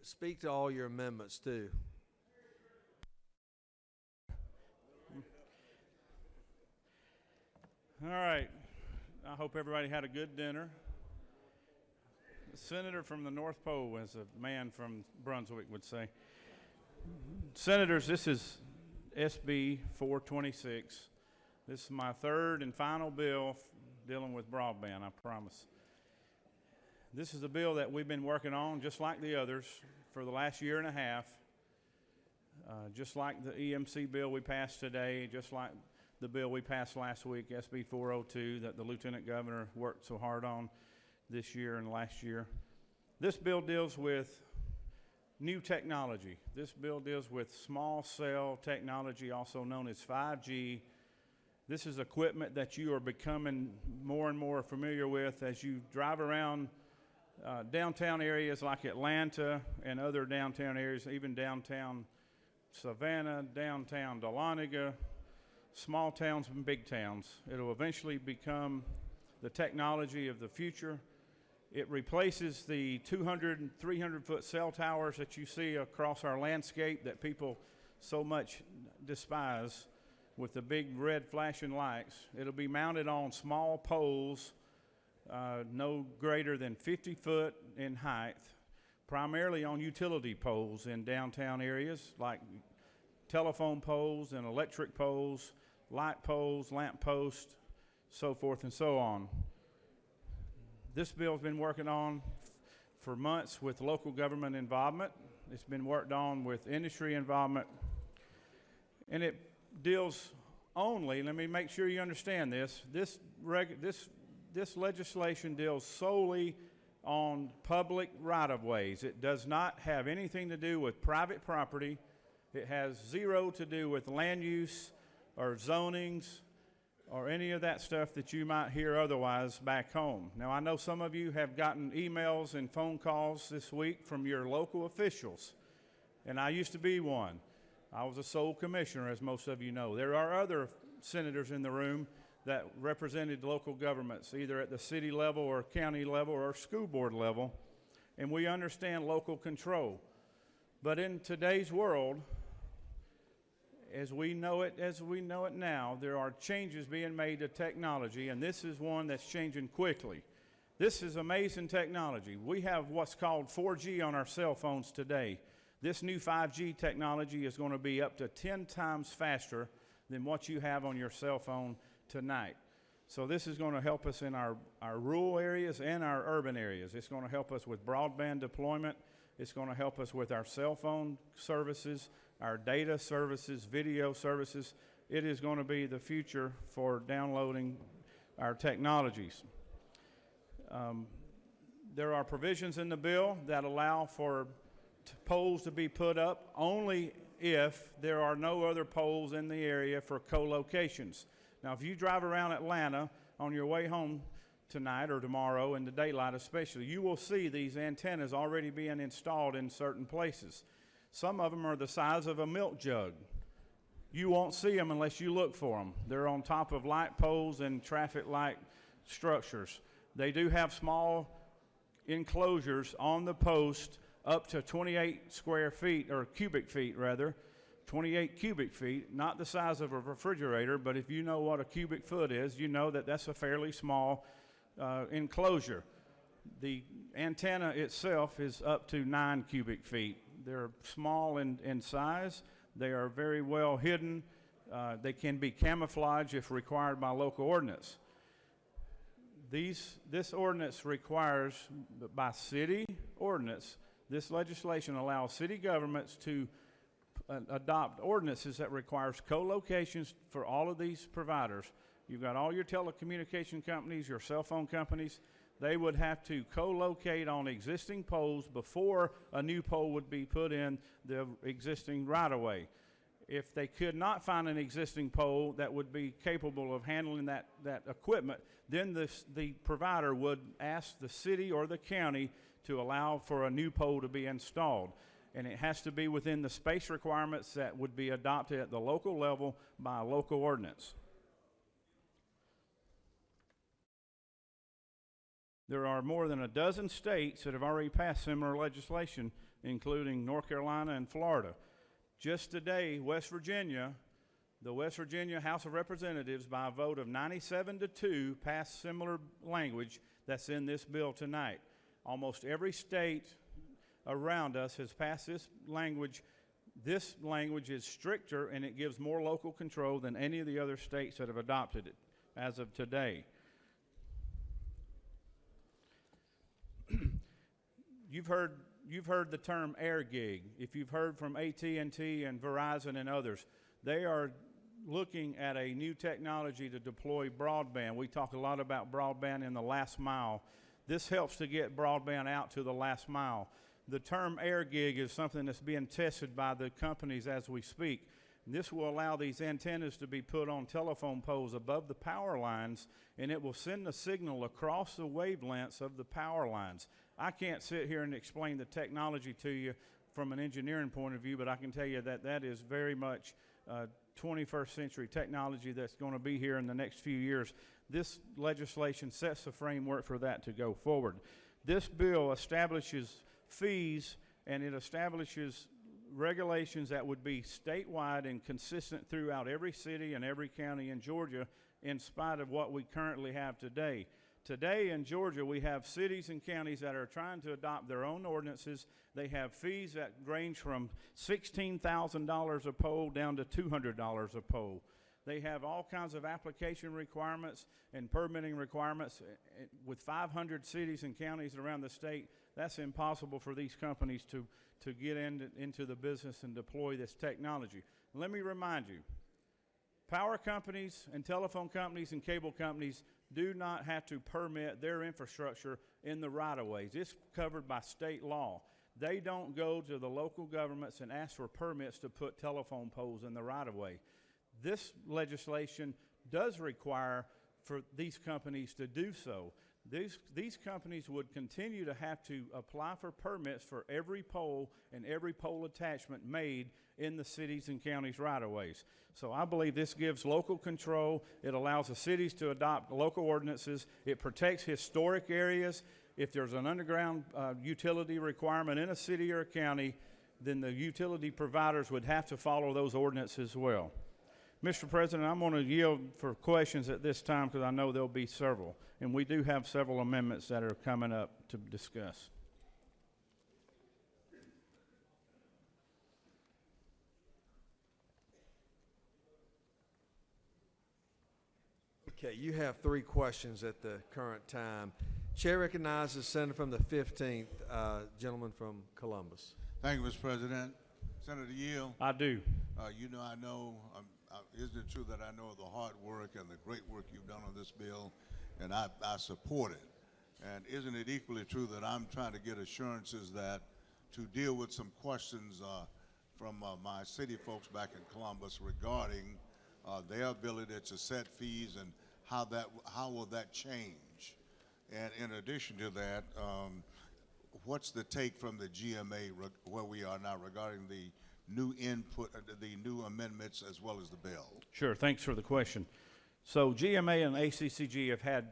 speak to all your amendments too. All right. I hope everybody had a good dinner. The senator from the North Pole, as a man from Brunswick would say. Senators, this is SB 426. This is my third and final bill dealing with broadband, I promise. This is a bill that we've been working on, just like the others, for the last year and a half. Just like the EMC bill we passed today, just like the bill we passed last week, SB 402, that the Lieutenant Governor worked so hard on this year and last year. This bill deals with new technology. This bill deals with small cell technology, also known as 5G. This is equipment that you are becoming more and more familiar with as you drive around downtown areas like Atlanta and other downtown areas, even downtown Savannah, downtown Dahlonega, small towns and big towns. It'll eventually become the technology of the future. It replaces the 200 and 300-foot cell towers that you see across our landscape that people so much despise with the big red flashing lights. It'll be mounted on small poles, no greater than 50 foot in height, primarily on utility poles in downtown areas like telephone poles and electric poles, light poles, lamp posts, so forth and so on. This bill's been working on for months with local government involvement. It's been worked on with industry involvement. And it deals only, let me make sure you understand this, this legislation deals solely on public right-of-ways. It does not have anything to do with private property. It has zero to do with land use or zonings or any of that stuff that you might hear otherwise back home. Now, I know some of you have gotten emails and phone calls this week from your local officials, and I used to be one. I was a sole commissioner, as most of you know. There are other senators in the room that represented local governments, either at the city level or county level or school board level, and we understand local control. But in today's world, as we know it now, there are changes being made to technology, and this is one that's changing quickly. This is amazing technology. We have what's called 4G on our cell phones today. This new 5G technology is going to be up to 10 times faster than what you have on your cell phone tonight. So this is going to help us in our rural areas and our urban areas. It's going to help us with broadband deployment. It's going to help us with our cell phone services, our data services, video services. It is going to be the future for downloading our technologies. There are provisions in the bill that allow for poles to be put up only if there are no other poles in the area for co-locations. Now, if you drive around Atlanta on your way home tonight or tomorrow in the daylight especially, you will see these antennas already being installed in certain places. Some of them are the size of a milk jug. You won't see them unless you look for them. They're on top of light poles and traffic light structures. They do have small enclosures on the post up to 28 square feet, or cubic feet rather, 28 cubic feet, not the size of a refrigerator, but if you know what a cubic foot is, you know that that's a fairly small enclosure. The antenna itself is up to 9 cubic feet. They're small in size. They are very well hidden. They can be camouflaged if required by local ordinance. This ordinance requires, by city ordinance, this legislation allows city governments to adopt ordinances that requires co-locations for all of these providers. You've got all your telecommunication companies, your cell phone companies. They would have to co-locate on existing poles before a new pole would be put in the existing right-of-way. If they could not find an existing pole that would be capable of handling that equipment, then the provider would ask the city or the county to allow for a new pole to be installed. And it has to be within the space requirements that would be adopted at the local level by a local ordinance. There are more than a dozen states that have already passed similar legislation including North Carolina and Florida. Just today, West Virginia, the West Virginia House of Representatives, by a vote of 97-2, passed similar language that's in this bill tonight. Almost every state around us has passed this language. This language is stricter, and it gives more local control than any of the other states that have adopted it as of today. You've heard the term air gig. If you've heard from AT&T and Verizon and others, they are looking at a new technology to deploy broadband. We talk a lot about broadband in the last mile. This helps to get broadband out to the last mile. The term air gig is something that's being tested by the companies as we speak. This will allow these antennas to be put on telephone poles above the power lines, and it will send a signal across the wavelengths of the power lines. I can't sit here and explain the technology to you from an engineering point of view, but I can tell you that that is very much 21st century technology that's going to be here in the next few years. This legislation sets the framework for that to go forward. This bill establishes fees, and it establishes regulations that would be statewide and consistent throughout every city and every county in Georgia, in spite of what we currently have today. Today in Georgia, we have cities and counties that are trying to adopt their own ordinances. They have fees that range from $16,000 a pole down to $200 a pole. They have all kinds of application requirements and permitting requirements. With 500 cities and counties around the state, that's impossible for these companies to get into the business and deploy this technology. Let me remind you, power companies and telephone companies and cable companies do not have to permit their infrastructure in the right-of-ways. It's covered by state law. They don't go to the local governments and ask for permits to put telephone poles in the right-of-way. This legislation does require for these companies to do so. These companies would continue to have to apply for permits for every pole and every pole attachment made in the cities and counties right-of-ways. So I believe this gives local control. It allows the cities to adopt local ordinances. It protects historic areas. If there's an underground utility requirement in a city or a county, then the utility providers would have to follow those ordinances as well. Mr. President, I'm going to yield for questions at this time because I know there'll be several. And we do have several amendments that are coming up to discuss. Okay, you have 3 questions at the current time. Chair recognizes Senator from the 15th, gentleman from Columbus. Thank you, Mr. President. Senator Yield. I do. Isn't it true that I know the hard work and the great work you've done on this bill, and I support it. And isn't it equally true that I'm trying to get assurances that to deal with some questions from my city folks back in Columbus regarding their ability to set fees and how will that change? And in addition to that, what's the take from the GMA where we are now regarding the new input, the new amendments as well as the bill? Sure, thanks for the question. So GMA and ACCG have had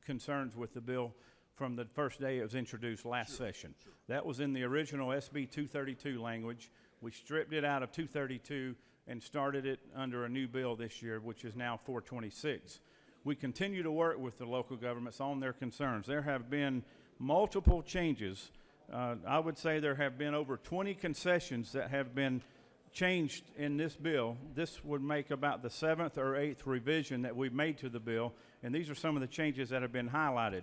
concerns with the bill from the first day it was introduced last session. Sure. That was in the original SB 232 language. We stripped it out of 232 and started it under a new bill this year, which is now 426. We continue to work with the local governments on their concerns. There have been multiple changes. I would say there have been over 20 concessions that have been changed in this bill. This would make about the 7th or 8th revision that we've made to the bill, and these are some of the changes that have been highlighted.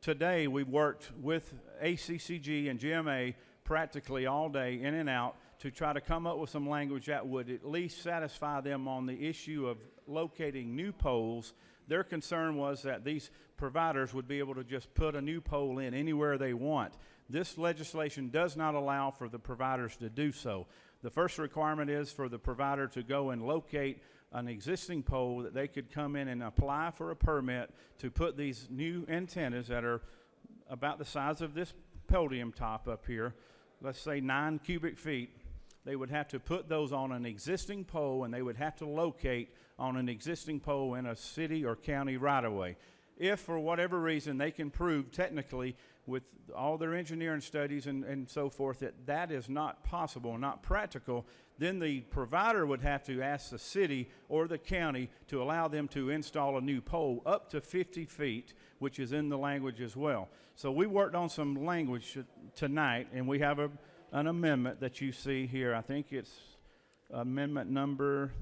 Today, we worked with ACCG and GMA practically all day, in and out, to try to come up with some language that would at least satisfy them on the issue of locating new poles. Their concern was that these providers would be able to just put a new pole in anywhere they want. This legislation does not allow for the providers to do so. The first requirement is for the provider to go and locate an existing pole that they could come in and apply for a permit to put these new antennas that are about the size of this podium top up here, let's say 9 cubic feet. They would have to put those on an existing pole, and they would have to locate on an existing pole in a city or county right-of-way. if for whatever reason they can prove technically with all their engineering studies and so forth that that is not possible, not practical, then the provider would have to ask the city or the county to allow them to install a new pole up to 50 feet, which is in the language as well. So we worked on some language tonight, and we have an amendment that you see here. I think it's amendment number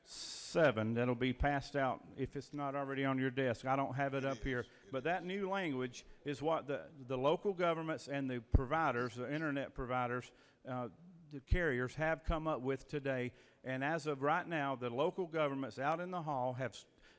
7 that'll be passed out if it's not already on your desk. I don't have it up here. But that new language is what the local governments and the providers, the internet providers, the carriers have come up with today. And as of right now, the local governments out in the hall have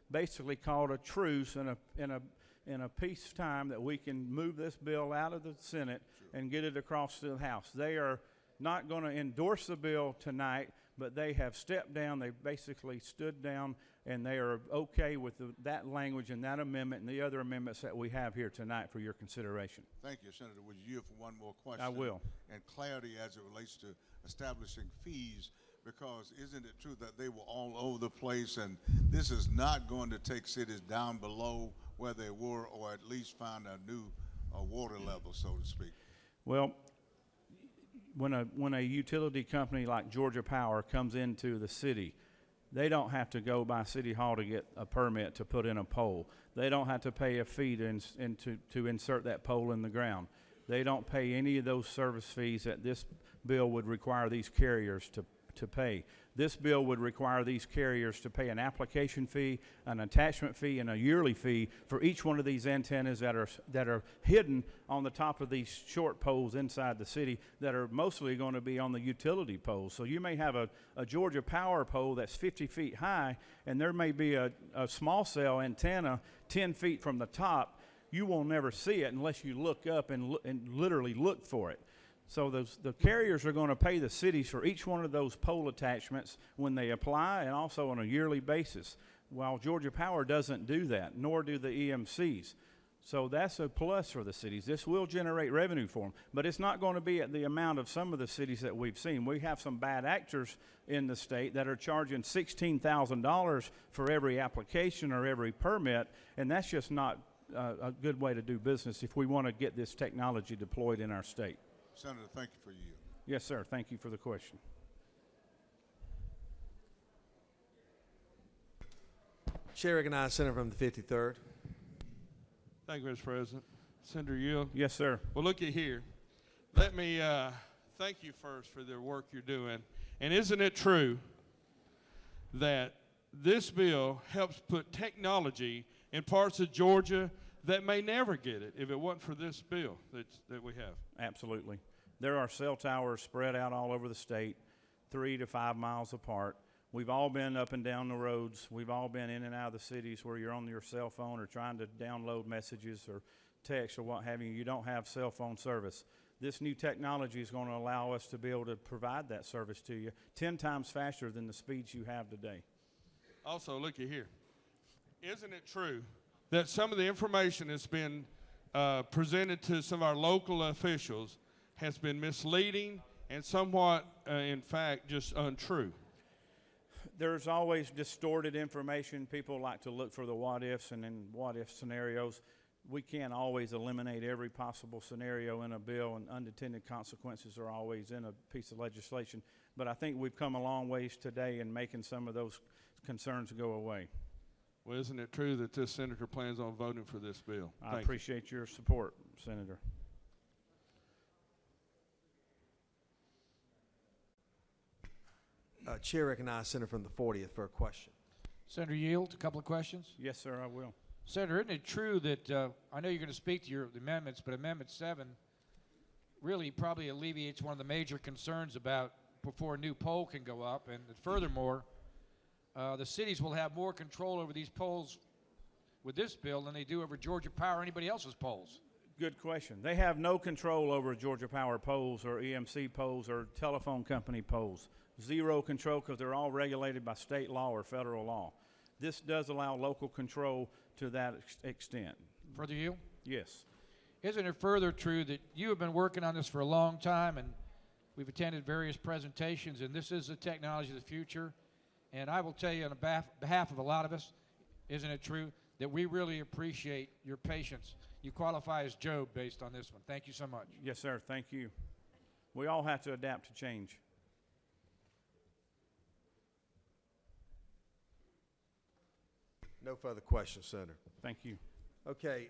basically called a truce in a peacetime that we can move this bill out of the Senate and get it across to the House. They are not going to endorse the bill tonight, but they have stepped down. They basically stood down, and they are okay with that language and that amendment and the other amendments that we have here tonight for your consideration. Thank you, Senator. Would you yield for one more question? I will. And clarity as it relates to establishing fees, because isn't it true that they were all over the place, and this is not going to take cities down below where they were, or at least find a new water level, so to speak? Well, when a utility company like Georgia Power comes into the city, they don't have to go by City Hall to get a permit to put in a pole. They don't have to pay a fee to insert that pole in the ground. They don't pay any of those service fees that this bill would require these carriers to pay. This bill would require these carriers to pay an application fee, an attachment fee, and a yearly fee for each one of these antennas that are hidden on the top of these short poles inside the city that are mostly going to be on the utility poles. So you may have a Georgia Power pole that's 50 feet high, and there may be a small cell antenna 10 feet from the top. You will never see it unless you look up and literally look for it. So the carriers are going to pay the cities for each one of those pole attachments when they apply, and also on a yearly basis, while Georgia Power doesn't do that, nor do the EMCs. So that's a plus for the cities. This will generate revenue for them, but it's not going to be at the amount of some of the cities that we've seen. We have some bad actors in the state that are charging $16,000 for every application or every permit, and that's just not a good way to do business if we want to get this technology deployed in our state. Senator, thank you for you. Yes, sir. Thank you for the question. Chair recognizes Senator from the 53rd. Thank you, Mr. President. Senator Yield. Yes, sir. Well, looky here. Let me thank you first for the work you're doing. And isn't it true that this bill helps put technology in parts of Georgia that may never get it if it wasn't for this bill that we have? Absolutely. There are cell towers spread out all over the state, 3 to 5 miles apart. We've all been up and down the roads. We've all been in and out of the cities where you're on your cell phone or trying to download messages or text or what have you. You don't have cell phone service. This new technology is going to allow us to be able to provide that service to you 10 times faster than the speeds you have today. Also, looky here. Isn't it true that some of the information that's been presented to some of our local officials has been misleading and somewhat, in fact, just untrue? There's always distorted information. People like to look for the what-ifs and then what-if scenarios. We can't always eliminate every possible scenario in a bill, and unintended consequences are always in a piece of legislation. But I think we've come a long ways today in making some of those concerns go away. Well, isn't it true that this senator plans on voting for this bill? I appreciate your support, Senator. Chair recognizes Senator from the 40th for a question. Senator Yield, a couple of questions. Yes, sir, I will. Senator, isn't it true that, I know you're going to speak to the amendments, but Amendment 7 really probably alleviates one of the major concerns about before a new pole can go up, and that furthermore, the cities will have more control over these poles with this bill than they do over Georgia Power or anybody else's poles. Good question. They have no control over Georgia Power poles or EMC poles or telephone company poles. Zero control because they're all regulated by state law or federal law. This does allow local control to that extent. Further Yield? Yes. Isn't it further true that you have been working on this for a long time, and we've attended various presentations, and this is the technology of the future? And I will tell you on behalf of a lot of us, isn't it true that we really appreciate your patience. You qualify as Job based on this one. Thank you so much. Yes, sir. Thank you. We all have to adapt to change. No further questions, Senator. Thank you. Okay,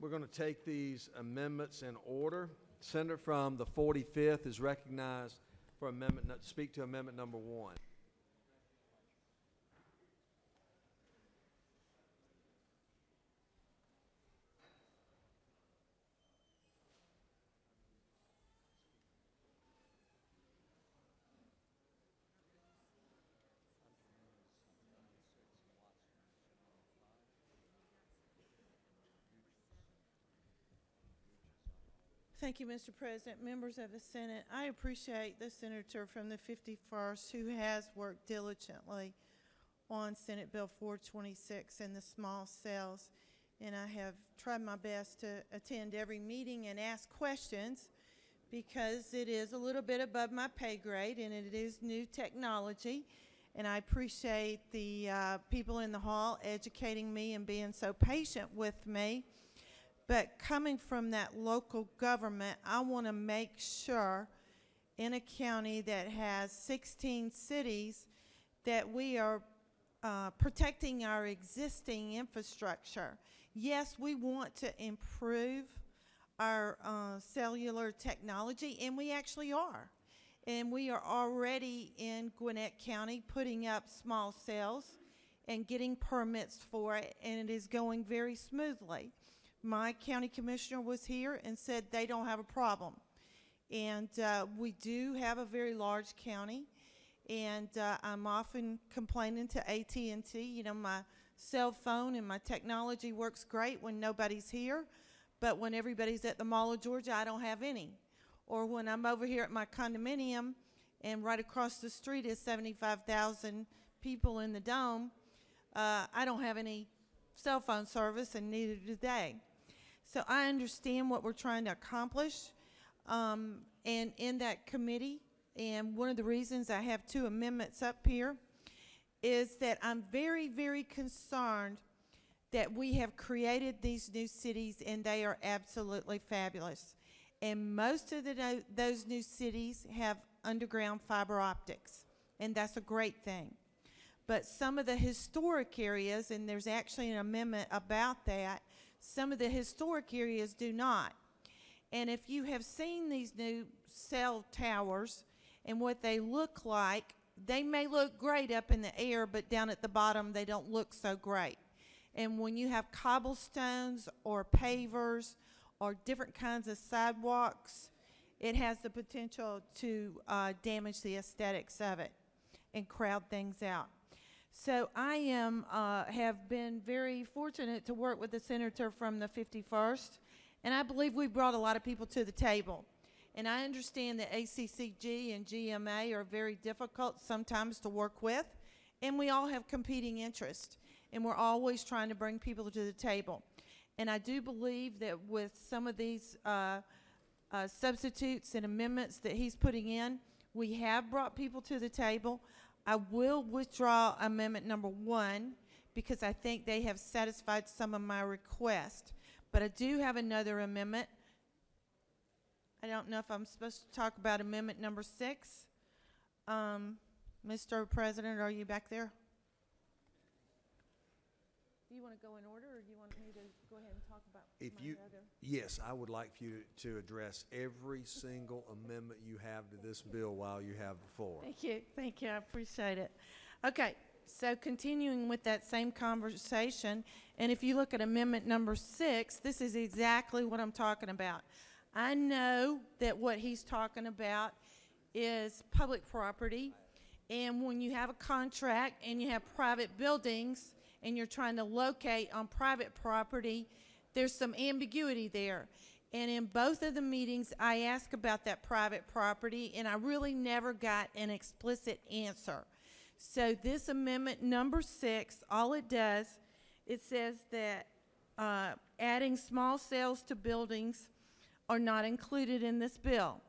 we're going to take these amendments in order. Senator from the 45th is recognized for speak to amendment number 1. Thank you, Mr. President. Members of the Senate, I appreciate the senator from the 51st who has worked diligently on Senate Bill 426 and the small cells. And I have tried my best to attend every meeting and ask questions because it is a little bit above my pay grade and it is new technology. And I appreciate the people in the hall educating me and being so patient with me. But coming from that local government, I want to make sure in a county that has 16 cities that we are protecting our existing infrastructure. Yes, we want to improve our cellular technology, and we actually are. And we are already in Gwinnett County putting up small cells and getting permits for it, and it is going very smoothly. My county commissioner was here and said they don't have a problem. And we do have a very large county. And I'm often complaining to AT&T, you know, my cell phone and my technology works great when nobody's here. But when everybody's at the Mall of Georgia, I don't have any. Or when I'm over here at my condominium and right across the street is 75,000 people in the dome, I don't have any cell phone service, and neither do they. So I understand what we're trying to accomplish and in that committee, and one of the reasons I have 2 amendments up here is that I'm very, very concerned that we have created these new cities and they are absolutely fabulous. And most of those new cities have underground fiber optics, and that's a great thing. But some of the historic areas, and there's actually an amendment about that, some of the historic areas do not. And if you have seen these new cell towers and what they look like, they may look great up in the air, but down at the bottom they don't look so great. And when you have cobblestones or pavers or different kinds of sidewalks, it has the potential to damage the aesthetics of it and crowd things out. So I have been very fortunate to work with the senator from the 51st, and I believe we brought a lot of people to the table. And I understand that ACCG and GMA are very difficult sometimes to work with, and we all have competing interests, and we're always trying to bring people to the table. And I do believe that with some of these substitutes and amendments that he's putting in, we have brought people to the table. I will withdraw amendment number 1 because I think they have satisfied some of my requests. But I do have another amendment. I don't know if I'm supposed to talk about amendment number 6. Mr. President, are you back there? Do you want to go in order, or do you want me to go ahead and talk about other? Yes, I would like for you to address every single amendment you have to this bill while you have the floor. Thank you, I appreciate it. Okay, so continuing with that same conversation, and if you look at amendment number 6, this is exactly what I'm talking about. I know that what he's talking about is public property, and when you have a contract and you have private buildings and you're trying to locate on private property, there's some ambiguity there. And in both of the meetings, I asked about that private property, and I really never got an explicit answer. So this amendment number 6, all it does, it says that adding small cells to buildings are not included in this bill.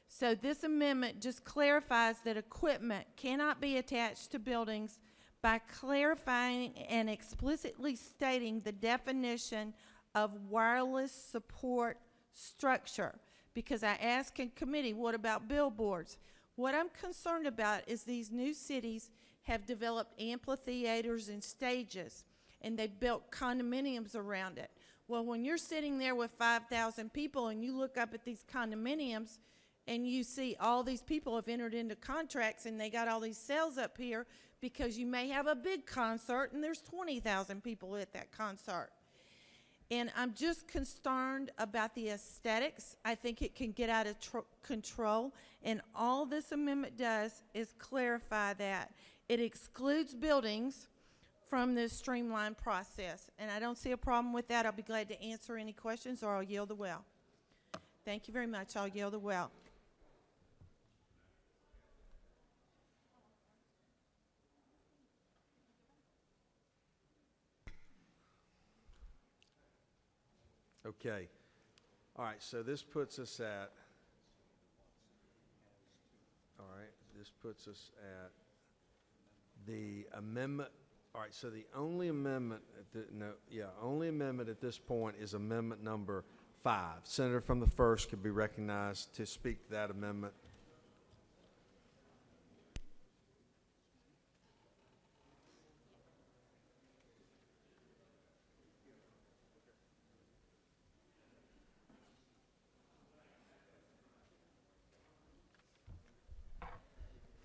So this amendment just clarifies that equipment cannot be attached to buildings by clarifying and explicitly stating the definition of wireless support structure. Because I asked in committee, what about billboards? What I'm concerned about is these new cities have developed amphitheaters and stages, and they built condominiums around it. Well, when you're sitting there with 5,000 people and you look up at these condominiums and you see all these people have entered into contracts and they got all these sales up here because you may have a big concert and there's 20,000 people at that concert. And I'm just concerned about the aesthetics. I think it can get out of control. And all this amendment does is clarify that. It excludes buildings from this streamlined process. And I don't see a problem with that. I'll be glad to answer any questions, or I'll yield the well. Thank you very much. I'll yield the well. Okay. All right, so this puts us at, all right, this puts us at the amendment. All right, so the only amendment, only amendment at this point is amendment number 5. Senator from the 1st could be recognized to speak to that amendment.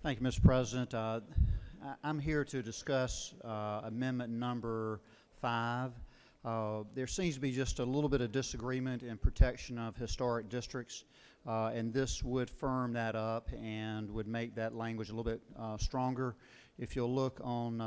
Thank you, Mr. President. I'm here to discuss amendment number 5. There seems to be just a little bit of disagreement in protection of historic districts, and this would firm that up and would make that language a little bit stronger. If you'll look on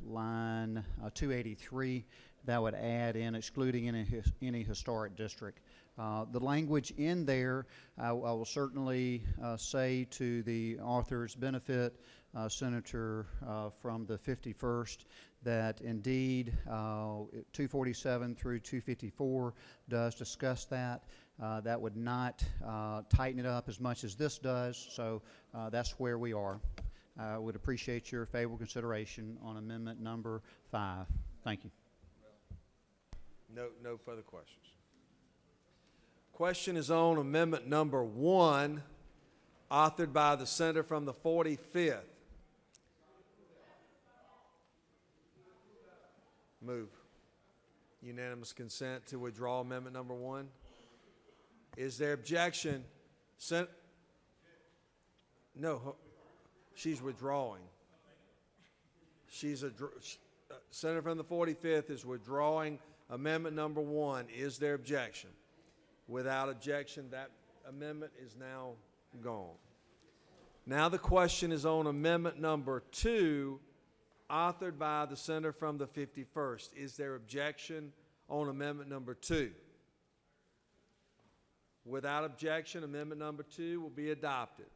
line 283, that would add in excluding any historic district. The language in there, I will certainly say to the author's benefit, Senator from the 51st, that indeed 247 through 254 does discuss that. That would not tighten it up as much as this does, so that's where we are. I would appreciate your favorable consideration on amendment number 5. Thank you. No further questions. Question is on amendment number 1, authored by the senator from the 45th. Move. Unanimous consent to withdraw amendment number 1. Is there objection? No, she's withdrawing. Senator from the 45th is withdrawing amendment number 1. Is there objection? Without objection, that amendment is now gone. Now the question is on amendment number 2, authored by the senator from the 51st. Is there objection on amendment number 2? Without objection, amendment number 2 will be adopted.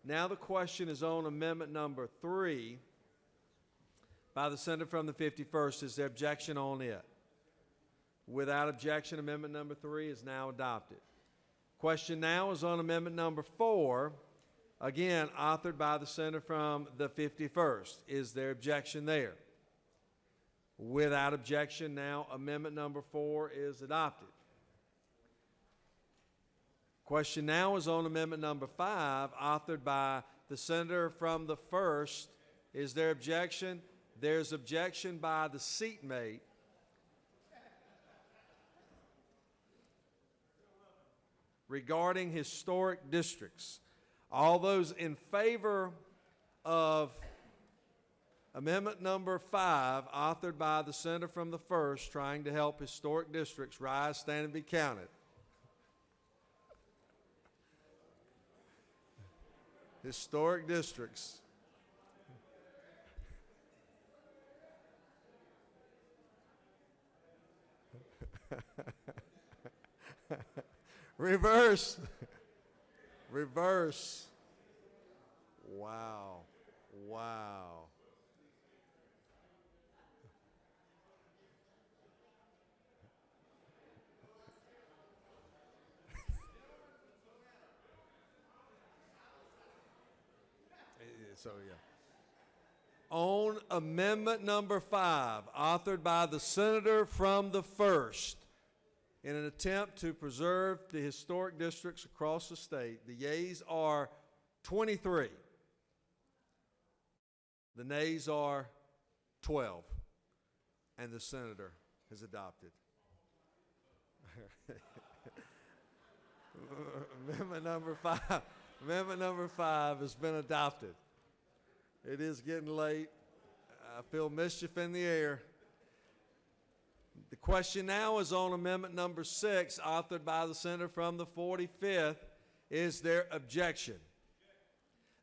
Now the question is on amendment number 3 by the senator from the 51st. Is there objection on it? Without objection, amendment number 3 is now adopted. Question now is on amendment number 4, again, authored by the senator from the 51st. Is there objection there? Without objection, now amendment number 4 is adopted. Question now is on amendment number 5, authored by the senator from the 1st. Is there objection? There's objection by the seatmate. Regarding historic districts. All those in favor of amendment number 5, authored by the senator from the 1st, trying to help historic districts, rise, stand, and be counted. Historic districts. Reverse. Reverse. Wow. Wow. So, yeah. On amendment number 5, authored by the senator from the 1st, in an attempt to preserve the historic districts across the state, the yeas are 23. The nays are 12. And the senator has adopted. Amendment number 5. Amendment number 5 has been adopted. It is getting late. I feel mischief in the air. The question now is on amendment number 6, authored by the senator from the 45th. Is there objection?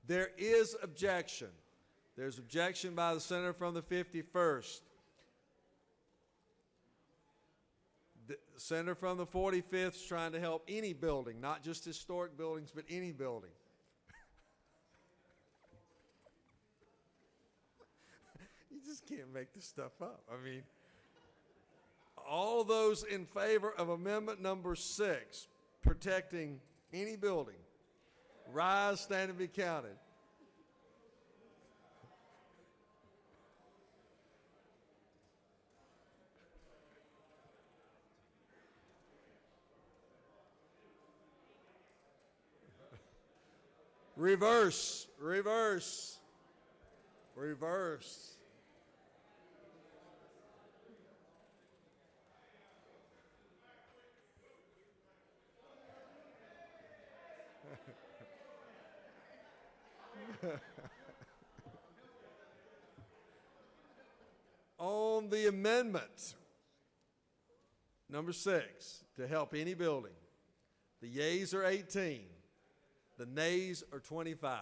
There is objection. There's objection by the senator from the 51st. The senator from the 45th is trying to help any building, not just historic buildings, but any building. You just can't make this stuff up. I mean, all those in favor of amendment number 6, protecting any building, rise, stand, and be counted. Reverse, reverse, reverse. On the amendment, number 6, to help any building, the yeas are 18, the nays are 25,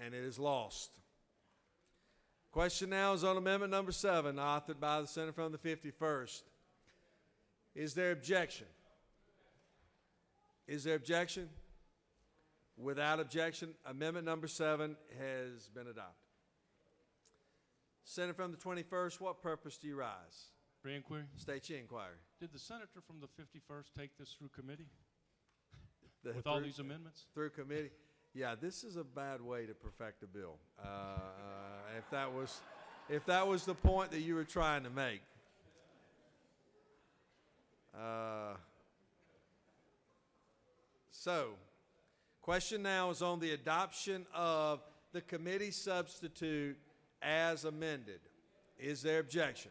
and it is lost. Question now is on amendment number 7, authored by the senator from the 51st. Is there objection? Is there objection? Without objection, amendment number 7 has been adopted. Senator from the 21st, what purpose do you rise? Re-inquiry. State your inquiry. Did the senator from the 51st take this through committee The- with all through- these amendments? Through committee? Yeah, this is a bad way to perfect a bill. If that was the point that you were trying to make. So, question now is on the adoption of the committee substitute as amended. Is there objection?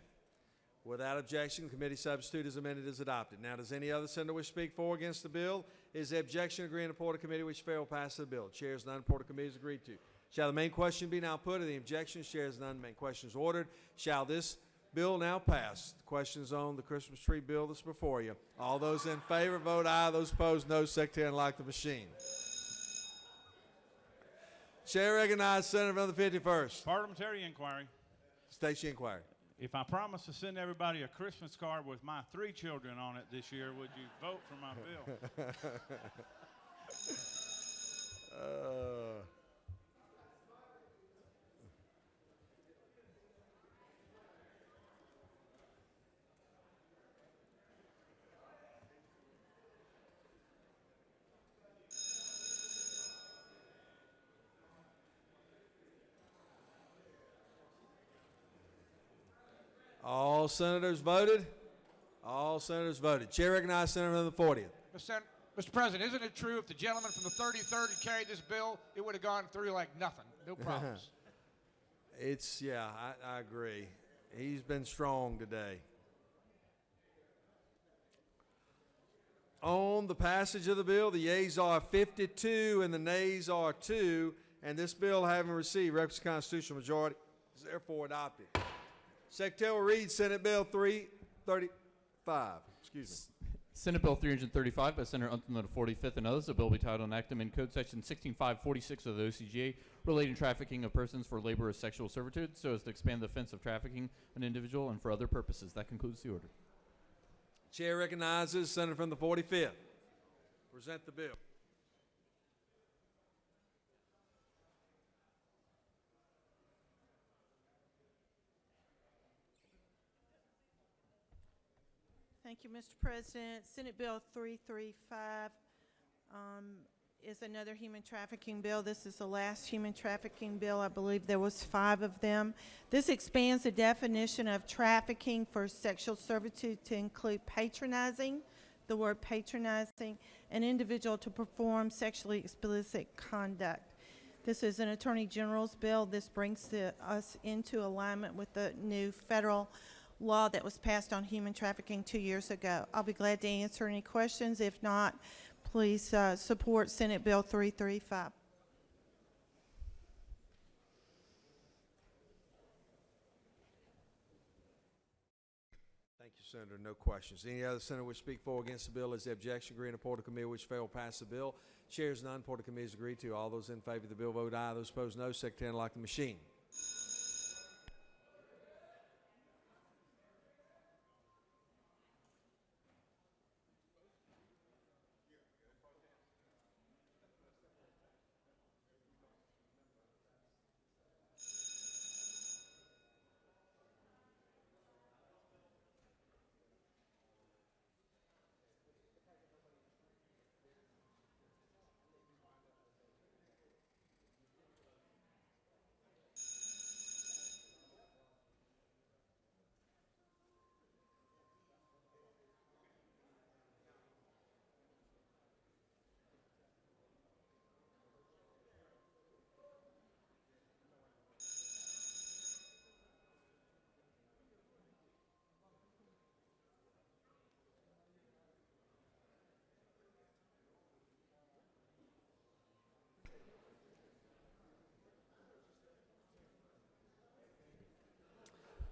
Without objection, the committee substitute as amended is adopted. Now, does any other senator wish to speak for or against the bill? Is there objection agreeing to report of committee which fail pass the bill? Chairs none, report of committee is agreed to. Shall the main question be now put? Of the objection, chairs none, main question is ordered. Shall this bill now pass? The question is on the Christmas tree bill that's before you. All those in favor, vote aye. Those opposed, no. Secretary, unlock the machine. Chair recognizes Senator from the 51st. Parliamentary inquiry. State your inquiry. If I promise to send everybody a Christmas card with my 3 children on it this year, would you vote for my bill? All senators voted? All senators voted. Chair recognizes Senator from the 40th. Mr. President, isn't it true if the gentleman from the 33rd had carried this bill, it would have gone through like nothing? No problems. Yeah, I agree. He's been strong today. On the passage of the bill, the yeas are 52 and the nays are 2, and this bill, having received requisite constitutional majority, is therefore adopted. Secretary will read Senate Bill 335. Excuse me. Senate Bill 335 by Senator Unton of the 45th and others. The bill will be titled and acted in Code Section 16546 of the OCGA relating trafficking of persons for labor or sexual servitude so as to expand the offense of trafficking an individual and for other purposes. That concludes the order. Chair recognizes Senator from the 45th. Present the bill. Thank you, Mr. President. Senate Bill 335 is another human trafficking bill. This is the last human trafficking bill. I believe there was 5 of them. This expands the definition of trafficking for sexual servitude to include patronizing, the word patronizing, an individual to perform sexually explicit conduct. This is an Attorney General's bill. This brings us into alignment with the new federal law that was passed on human trafficking 2 years ago. I'll be glad to answer any questions. If not, please support Senate Bill 335. Thank you, Senator. No questions. Any other senator wish to speak for or against the bill? Is the objection? Agree and report to committee which fail pass the bill. Chairs none. Report to committee is agreed to. All those in favor of the bill vote aye. Those opposed no. Secretary lock the machine.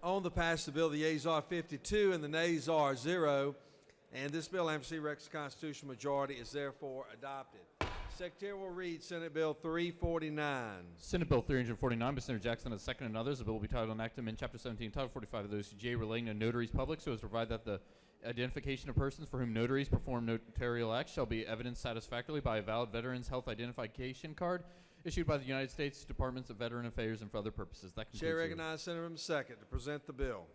On the pass the bill, the yeas are 52 and the nays are 0. And this bill, having received requisite constitutional majority, is therefore adopted. Secretary will read Senate Bill 349. Senate Bill 349 by Senator Jackson as second and others. The bill will be titled and enacted in Chapter 17, Title 45 of the OCGA relating to notaries public, so as to provide that the identification of persons for whom notaries perform notarial acts shall be evidenced satisfactorily by a valid Veterans Health Identification Card issued by the United States Departments of Veteran Affairs and for other purposes. That concludes. Chair the- recognizes Senator from the second to present the bill.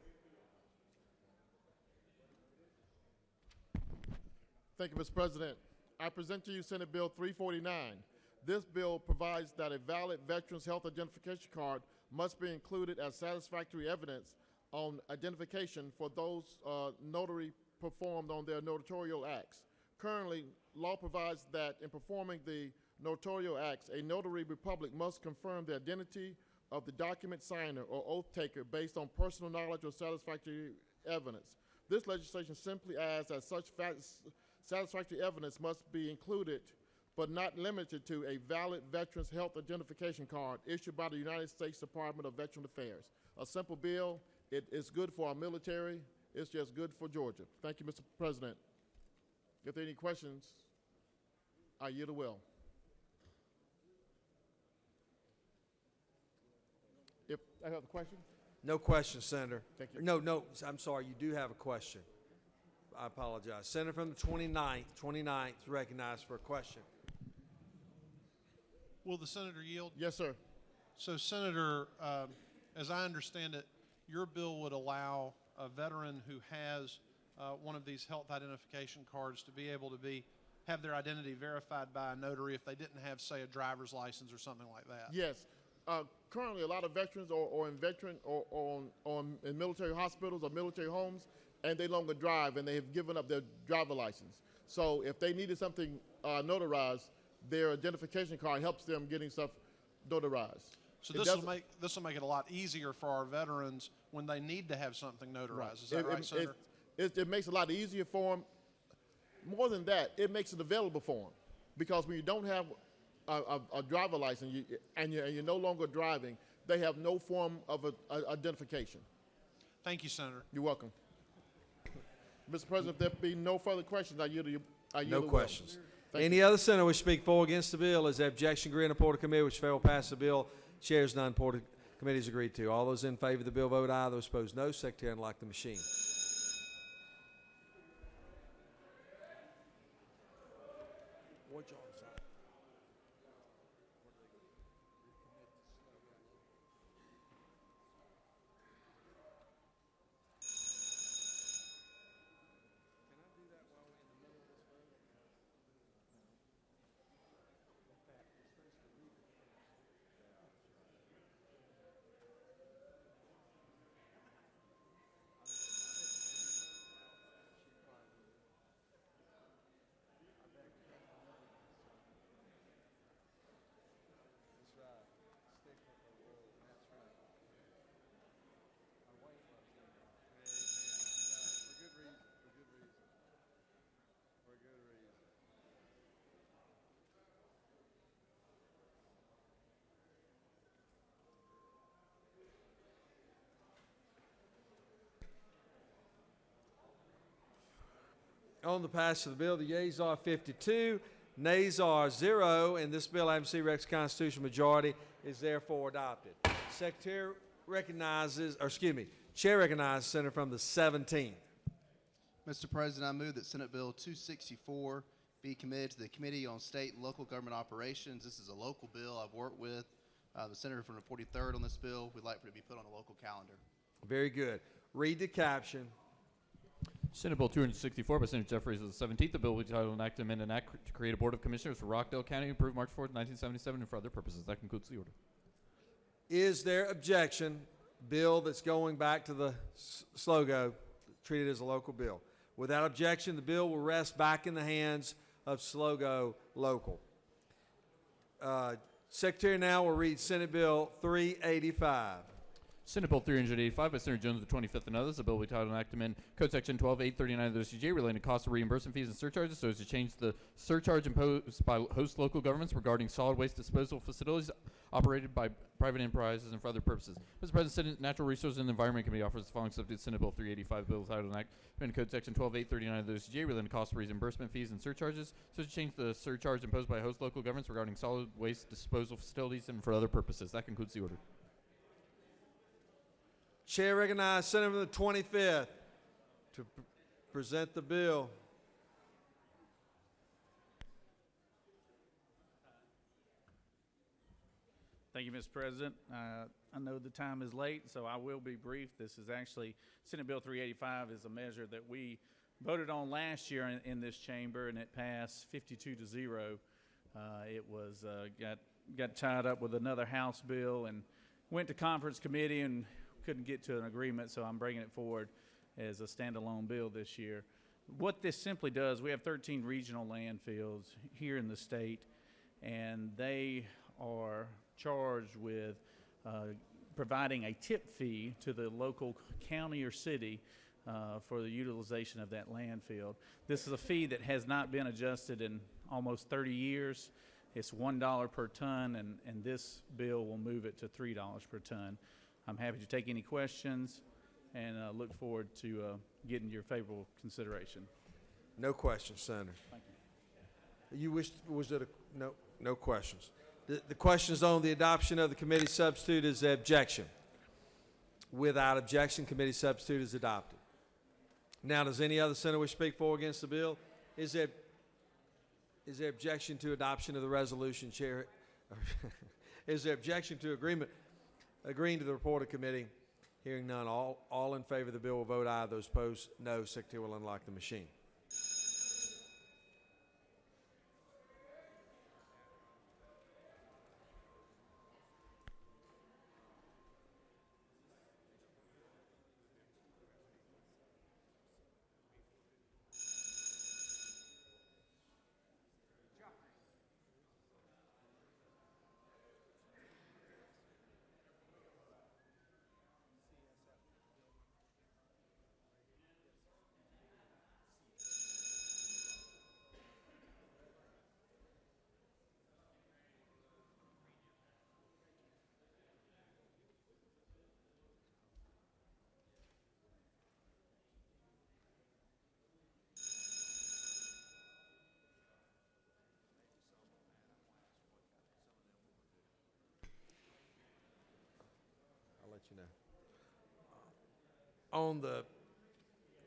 Thank you, Mr. President. I present to you Senate Bill 349. This bill provides that a valid Veterans Health Identification Card must be included as satisfactory evidence on identification for those notary performed on their notarial acts. Currently, law provides that in performing the notarial acts, a notary public must confirm the identity of the document signer or oath taker based on personal knowledge or satisfactory evidence. This legislation simply adds that such satisfactory evidence must be included but not limited to a valid Veterans Health Identification Card issued by the United States Department of Veteran Affairs. A simple bill. It is good for our military. It's just good for Georgia. Thank you, Mr. President. If there are any questions, I yield the will. If I have a question, No question, Senator. Thank you. No, I'm sorry. You do have a question. I apologize. Senator from the 29th is recognized for a question. Will the senator yield? yes, sir. So, Senator, as I understand it, your bill would allow a veteran who has one of these health identification cards to be able to have their identity verified by a notary if they didn't have, say, a driver's license or something like that. Yes. Currently, a lot of veterans or in military hospitals or military homes, and they no longer drive, and they have given up their driver license. So if they needed something notarized, their identification card helps them getting stuff notarized. So this will make it a lot easier for our veterans when they need to have something notarized. Is that right, Senator? It makes it a lot easier for them. More than that, it makes it available for them, because when you don't have a driver license and you're no longer driving, they have no form of identification. Thank you, Senator. You're welcome. Mr. President, if there be no further questions, I yield to you. No questions. Thank Any other senator wish to speak for or against the bill? Is the objection agreed and report to committee which fail pass the bill? Chairs none. Report to committee is agreed to. All those in favor of the bill vote aye. Those opposed no. Secretary unlock the machine. On the passage of the bill, the yeas are 52, nays are 0, and this bill, having received Rex constitutional majority, is therefore adopted. Secretary recognizes, or excuse me, Chair recognizes Senator from the 17th. Mr. President, I move that Senate Bill 264 be committed to the Committee on State and Local Government Operations. This is a local bill. I've worked with the senator from the 43rd on this bill. We'd like for it to be put on a local calendar. Very good. Read the caption. Senate Bill 264 by Senator Jeffries of the 17th. The bill will be titled an act to amend an act to create a board of commissioners for Rockdale County approved March 4th, 1977 and for other purposes. That concludes the order. Is there objection? Bill that's going back to the SLOGO, treated as a local bill. Without objection, the bill will rest back in the hands of SLOGO Local. Secretary now will read Senate Bill 385. Senate Bill 385 by Senator Jones of the 25th and others. The bill will be titled an act to amend Code Section 12839 of the OCGA relating to cost of reimbursement fees and surcharges so as to change the surcharge imposed by host local governments regarding solid waste disposal facilities operated by private enterprises and for other purposes. Mr. President, Senate Natural Resources and Environment Committee offers the following subject to Senate Bill 385. The bill titled an act to amend Code Section 12839 of the OCGA relating to cost of reimbursement fees and surcharges so as to change the surcharge imposed by host local governments regarding solid waste disposal facilities and for other purposes. That concludes the order. Chair recognizes Senator from the 25th to present the bill. Thank you, Mr. President. I know the time is late, so I will be brief. This is actually, Senate Bill 385 is a measure that we voted on last year in this chamber, and it passed 52-0. It was got tied up with another House bill and went to conference committee and couldn't get to an agreement, so I'm bringing it forward as a standalone bill this year. What this simply does, we have 13 regional landfills here in the state, and they are charged with providing a tip fee to the local county or city for the utilization of that landfill. This is a fee that has not been adjusted in almost 30 years. It's $1 per ton, and this bill will move it to $3 per ton. I'm happy to take any questions and look forward to getting your favorable consideration. No questions, Senator. Thank you. You wish, was it a, no questions. The question is on the adoption of the committee substitute. Is there objection? Without objection, committee substitute is adopted. Now, does any other senator wish to speak for or against the bill? Is there objection to adoption of the resolution, Chair? Is there objection to agreeing to the report of committee? Hearing none, all in favor of the bill will vote aye. Those opposed, no. Secretary will unlock the machine. On the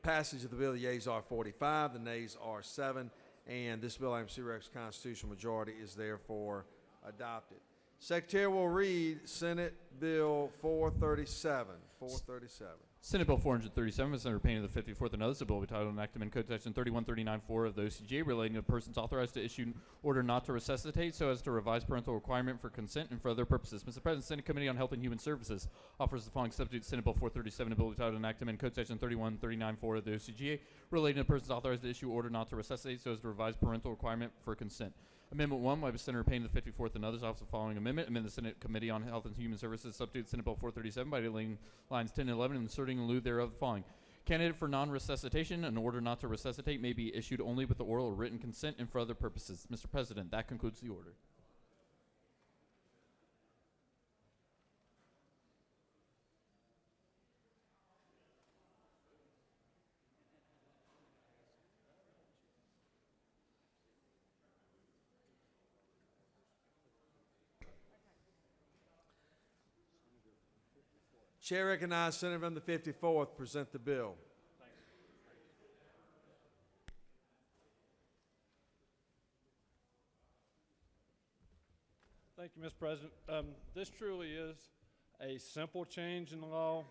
passage of the bill, the yeas are 45, the nays are 7, and this bill, having received constitutional majority, is therefore adopted. Secretary will read Senate Bill 437. 437. Senate Bill 437 by Senator Payne of the 54th and others. The bill will be titled an act to amend Code Section 31394 of the OCGA relating to persons authorized to issue an order not to resuscitate so as to revise parental requirement for consent and for other purposes. Mr. President, Senate Committee on Health and Human Services offers the following substitute to Senate Bill 437. The bill will be titled an act to amend Code Section 31394 of the OCGA relating to persons authorized to issue order not to resuscitate so as to revise parental requirement for consent. Amendment 1 by Senator Payne of the 54th and others offers the following amendment. Amend the Senate Committee on Health and Human Services substitute Senate Bill 437 by deleting lines 10 and 11 and inserting in lieu thereof the following. Candidate for non-resuscitation, an order not to resuscitate may be issued only with the oral or written consent and for other purposes. Mr. President, that concludes the order. Chair recognizes Senator from the 54th present the bill. Thank you, Mr. President. This truly is a simple change in the law,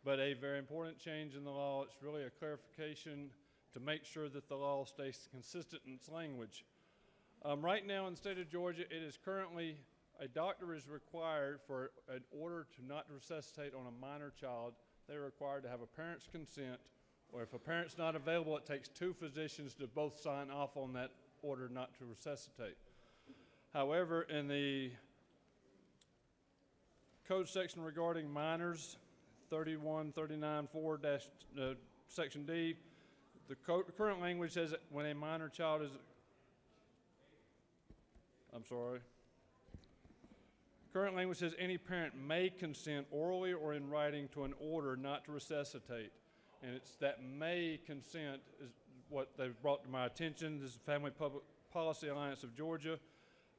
but a very important change in the law. It's really a clarification to make sure that the law stays consistent in its language. Right now in the state of Georgia, it is currently a doctor is required for an order to not resuscitate on a minor child. They're required to have a parent's consent, or if a parent's not available, it takes two physicians to both sign off on that order not to resuscitate. However, in the code section regarding minors, 31394 section D, the current language says that when a minor child is, current language says any parent may consent orally or in writing to an order not to resuscitate. And it's that may consent is what they've brought to my attention. This is Family Public Policy Alliance of Georgia.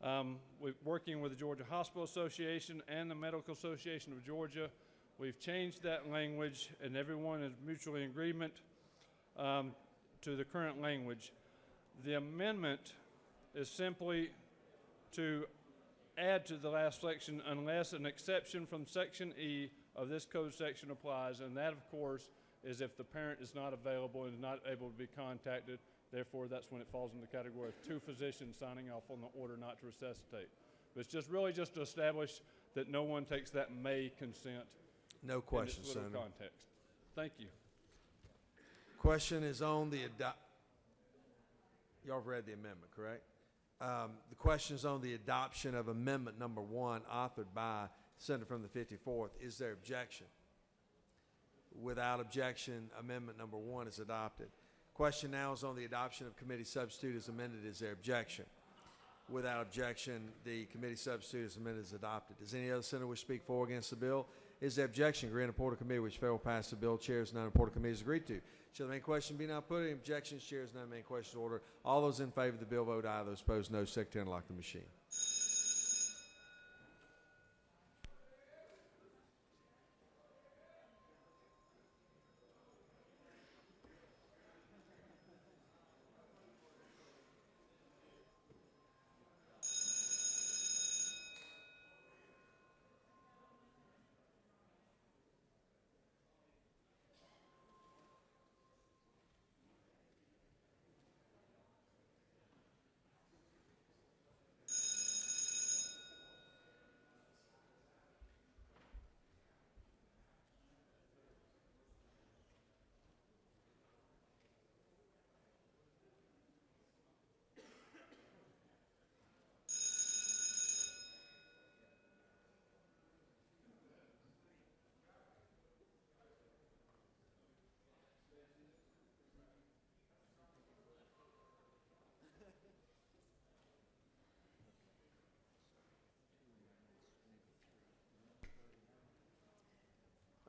We're working with the Georgia Hospital Association and the Medical Association of Georgia. We've changed that language, and everyone is mutually in agreement to the current language. The amendment is simply to add to the last section unless an exception from Section E of this code section applies, and that, of course, is if the parent is not available and is not able to be contacted. Therefore, that's when it falls in the category of two physicians signing off on the order not to resuscitate. But it's just really just to establish that no one takes that may consent. No question, in this little Senator. context. Thank you. Question is on the y'all have read the amendment, correct? The question is on the adoption of amendment number 1 authored by Senator from the 54th. Is there objection? Without objection, amendment number 1 is adopted. Question now is on the adoption of committee substitute as amended. Is there objection? Without objection, the committee substitute as amended is adopted. Does any other senator wish to speak for or against the bill? Is there objection? Grant report of committee which failed to pass the bill. Chairs none report of committee is agreed to. Shall the main question be now put? Any objections? Chairs none. Main question order. All those in favor of the bill vote aye. Those opposed no. Secretary unlock the machine.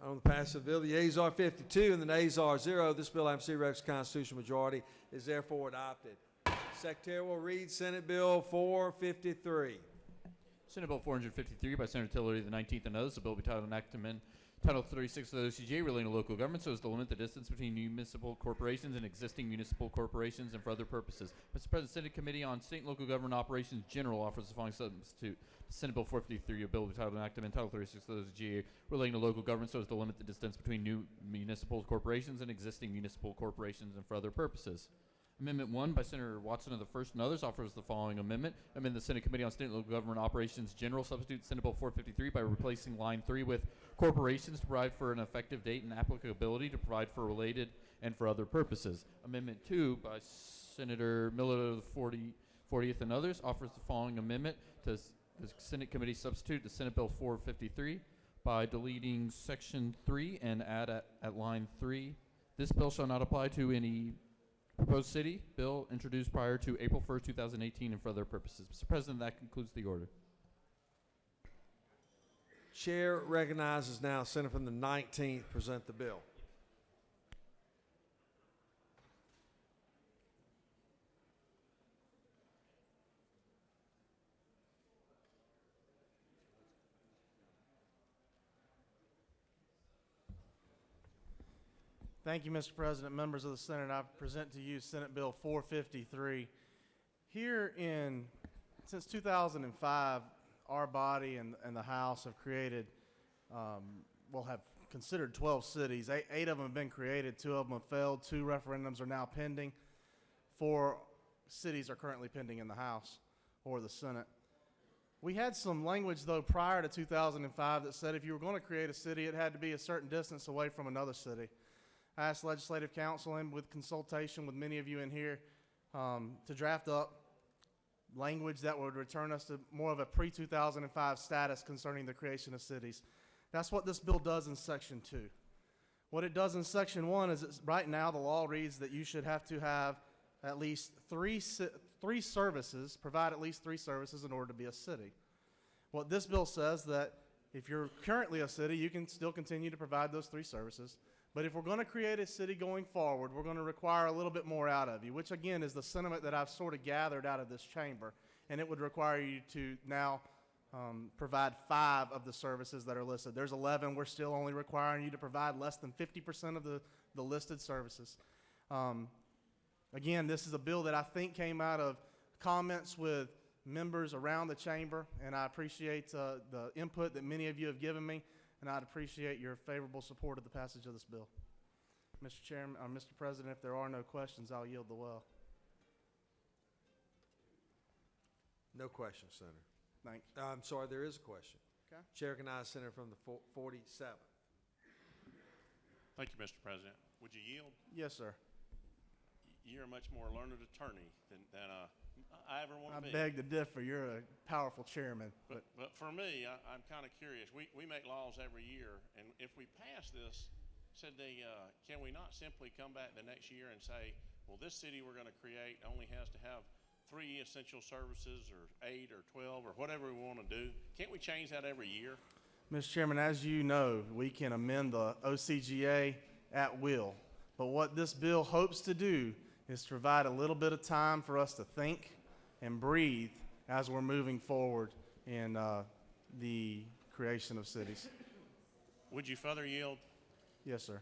On the passage of the bill, the yeas are 52 and the nays are 0. This bill, having received the constitutional majority, is therefore adopted. Secretary will read Senate Bill 453. Senate Bill 453 by Senator Tillery, the 19th, and others. The bill will be titled an act to amend Title 36 of the OCGA relating to local government so as to limit the distance between municipal corporations and existing municipal corporations and for other purposes. Mr. President, Senate Committee on State and Local Government Operations General offers the following substitute. Senate Bill 453, a bill will be titled an act to amend Title 36 of the OCGA relating to local government so as to limit the distance between new municipal corporations and existing municipal corporations and for other purposes. Amendment 1 by Senator Watson of the 1st and others offers the following amendment. Amend the Senate Committee on State and Local Government Operations General substitute Senate Bill 453 by replacing line 3 with corporations to provide for an effective date and applicability to provide for related and for other purposes. Amendment 2 by Senator Miller of the 40th and others offers the following amendment to the Senate Committee substitute to Senate Bill 453 by deleting section 3 and add at line 3, this bill shall not apply to any proposed city bill introduced prior to April 1st, 2018 and for other purposes. Mr. President, that concludes the order. Chair recognizes now Senator from the 19th present the bill. Thank you, Mr. President. Members of the Senate, I present to you Senate Bill 453. Since 2005, our body and the House have created, have considered 12 cities. Eight of them have been created, 2 of them have failed, 2 referendums are now pending. 4 cities are currently pending in the House or the Senate. We had some language, though, prior to 2005 that said if you were going to create a city, it had to be a certain distance away from another city. I asked Legislative Council, and with consultation with many of you in here, to draft up language that would return us to more of a pre-2005 status concerning the creation of cities. That's what this bill does in Section 2. What it does in Section 1 is right now the law reads that you should have to have at least three services, provide at least 3 services in order to be a city. What this bill says that if you're currently a city, you can still continue to provide those 3 services. But if we're going to create a city going forward, we're going to require a little bit more out of you, which again is the sentiment that I've sort of gathered out of this chamber. And it would require you to now provide 5 of the services that are listed. There's 11. We're still only requiring you to provide less than 50% of the listed services. Again, this is a bill that I think came out of comments with members around the chamber, and I appreciate the input that many of you have given me, and I'd appreciate your favorable support of the passage of this bill. Mr. Chairman, Mr. President, if there are no questions, I'll yield the well. No question, Senator. Thanks. I'm sorry, there is a question. Okay. Chair recognizes Senator from the 47. Thank you, Mr. President. Would you yield? Yes, sir. You're a much more learned attorney than I ever want to be. I beg to differ. You're a powerful chairman. But for me, I'm kind of curious. We make laws every year, and if we pass this, can we not simply come back the next year and say, well, this city we're going to create only has to have 3 essential services or 8 or 12 or whatever we want to do? Can't we change that every year? Mr. Chairman, as you know, we can amend the OCGA at will. But what this bill hopes to do is to provide a little bit of time for us to think and breathe as we're moving forward in the creation of cities. Would you further yield? Yes, sir.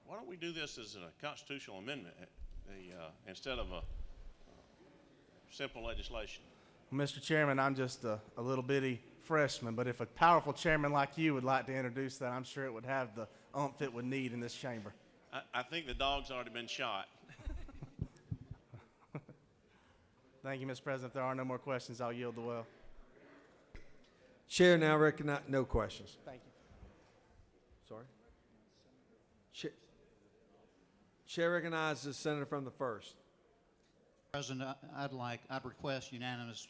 Why don't we do this as a constitutional amendment instead of a simple legislation? Mr. Chairman, I'm just a little bitty freshman, but if a powerful chairman like you would like to introduce that, I'm sure it would have the oomph it would need in this chamber. I think the dog's already been shot. Thank you, Mr. President. If there are no more questions, I'll yield the well. Chair now recognizes, no questions. Thank you. Sorry? Chair recognizes the Senator from the 1st. President, I'd request unanimous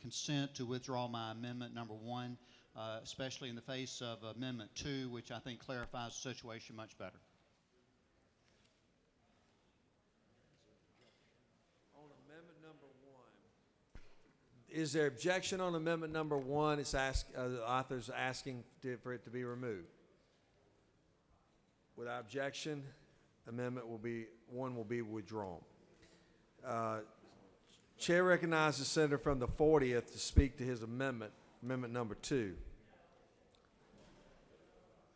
consent to withdraw my amendment number 1, especially in the face of amendment 2, which I think clarifies the situation much better. On amendment number 1, is there objection on amendment number 1? It's the author's asking for it to be removed. Without objection, amendment 1 will be withdrawn. Chair recognizes the Senator from the 40th to speak to his amendment number 2.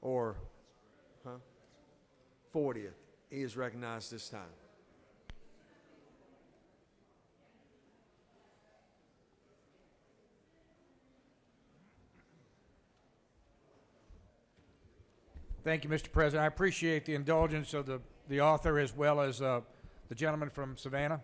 Or, 40th. He is recognized this time. Thank you, Mr. President. I appreciate the indulgence of the author as well as the gentleman from Savannah.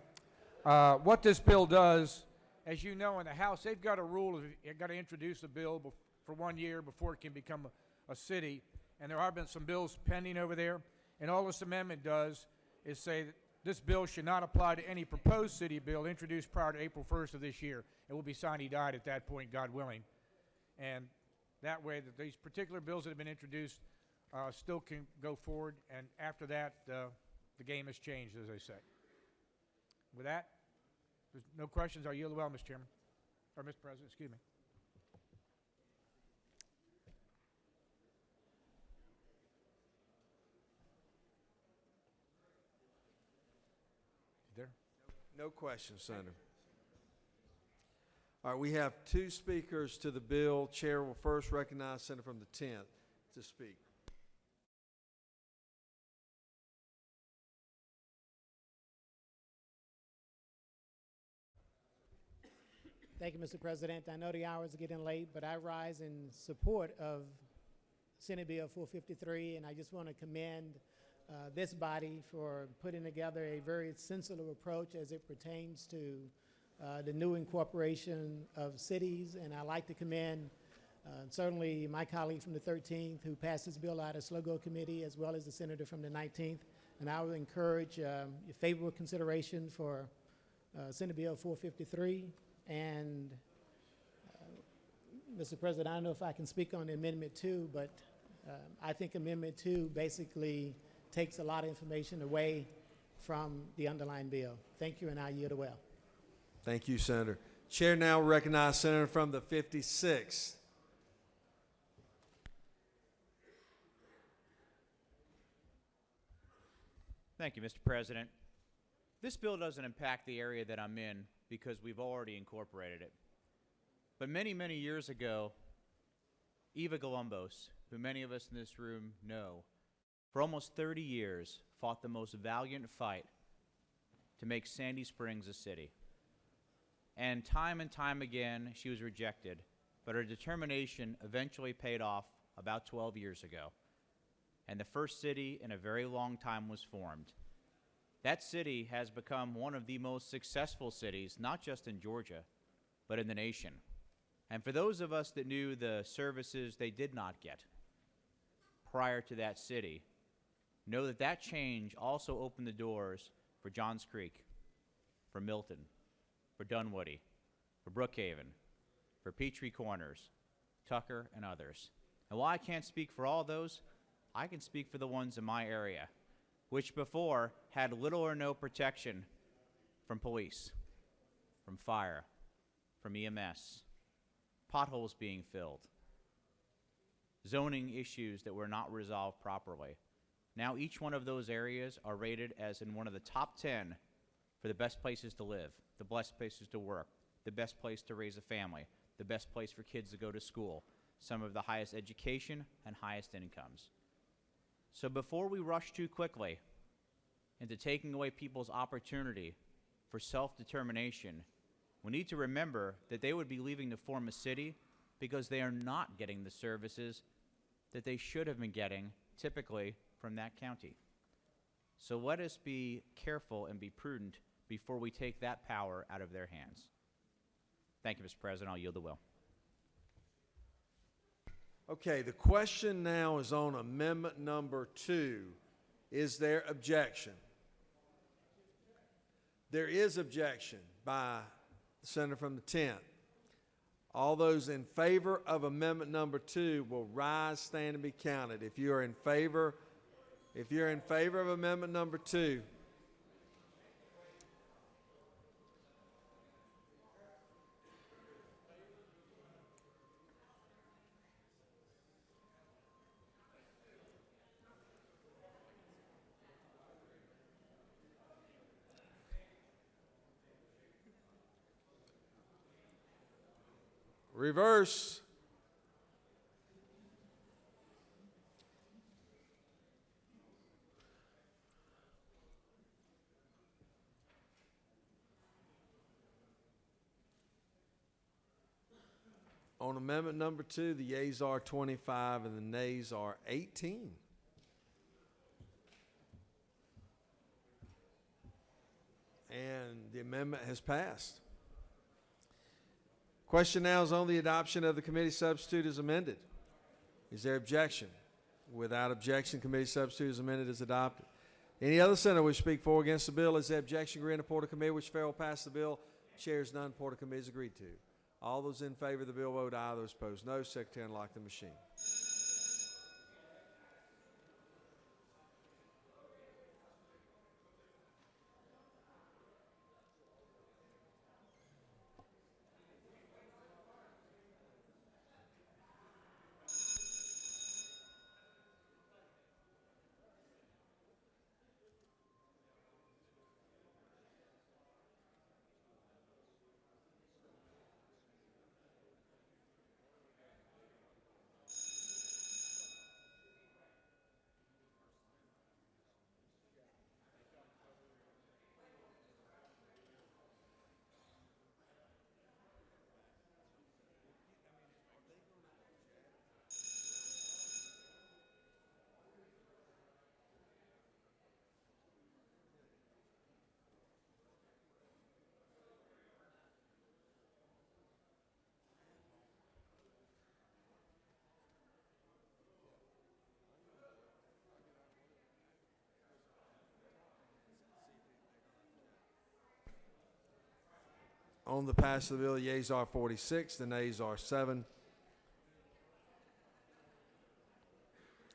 What this bill does, as you know, in the House, they've got a rule of you've got to introduce a bill for 1 year before it can become a city. And there have been some bills pending over there. And all this amendment does is say that this bill should not apply to any proposed city bill introduced prior to April 1st of this year. It will be sine-die at that point, God willing. And that way, that these particular bills that have been introduced still can go forward. And after that, the game has changed, as they say. With that, there's no questions. I'll yield the well, Mr. Chairman. Or Mr. President, excuse me. You there? No questions, Senator. All right, we have 2 speakers to the bill. Chair will first recognize Senator from the 10th to speak. Thank you, Mr. President. I know the hours are getting late, but I rise in support of Senate Bill 453, and I just want to commend this body for putting together a very sensitive approach as it pertains to the new incorporation of cities. And I'd like to commend certainly my colleague from the 13th who passed this bill out of SLOGO committee, as well as the senator from the 19th. And I would encourage your favorable consideration for Senate Bill 453. And Mr. President, I don't know if I can speak on Amendment 2, but I think Amendment 2 basically takes a lot of information away from the underlying bill. Thank you, and I yield the well. Thank you, Senator. Chair now recognizes Senator from the 56th. Thank you, Mr. President. This bill doesn't impact the area that I'm in because we've already incorporated it. But many, many years ago, Eva Golumbos, who many of us in this room know, for almost 30 years fought the most valiant fight to make Sandy Springs a city. And time again, she was rejected, but her determination eventually paid off about 12 years ago. And the first city in a very long time was formed. That city has become one of the most successful cities, not just in Georgia, but in the nation. And for those of us that knew the services they did not get prior to that city, know that that change also opened the doors for Johns Creek, for Milton, for Dunwoody, for Brookhaven, for Petrie Corners, Tucker, and others. And while I can't speak for all those, I can speak for the ones in my area, which before had little or no protection from police, from fire, from EMS, potholes being filled, zoning issues that were not resolved properly. Now each one of those areas are rated as in one of the top 10 for the best places to live, the best places to work, the best place to raise a family, the best place for kids to go to school, some of the highest education and highest incomes. So before we rush too quickly into taking away people's opportunity for self-determination, we need to remember that they would be leaving to form a city because they are not getting the services that they should have been getting typically from that county. So let us be careful and be prudent before we take that power out of their hands. Thank you, Mr. President. I'll yield the will. Okay, the question now is on amendment number 2. Is there objection? There is objection by the senator from the 10th. All those in favor of amendment number 2 will rise, stand, and be counted. If you're in favor of amendment number 2, reverse. On amendment number 2, the yeas are 25 and the nays are 18. And the amendment has passed. Question now is on the adoption of the committee substitute as amended. Is there objection? Without objection, committee substitute as amended is adopted. Any other senator wish to speak for or against the bill? Is there objection? Agree in the Report of Committee which fair will pass the bill. Chairs none. Report of Committee is agreed to. All those in favor of the bill vote aye. Those opposed no. Secretary unlock the machine. On the pass of the bill, yeas are 46, the nays are 7.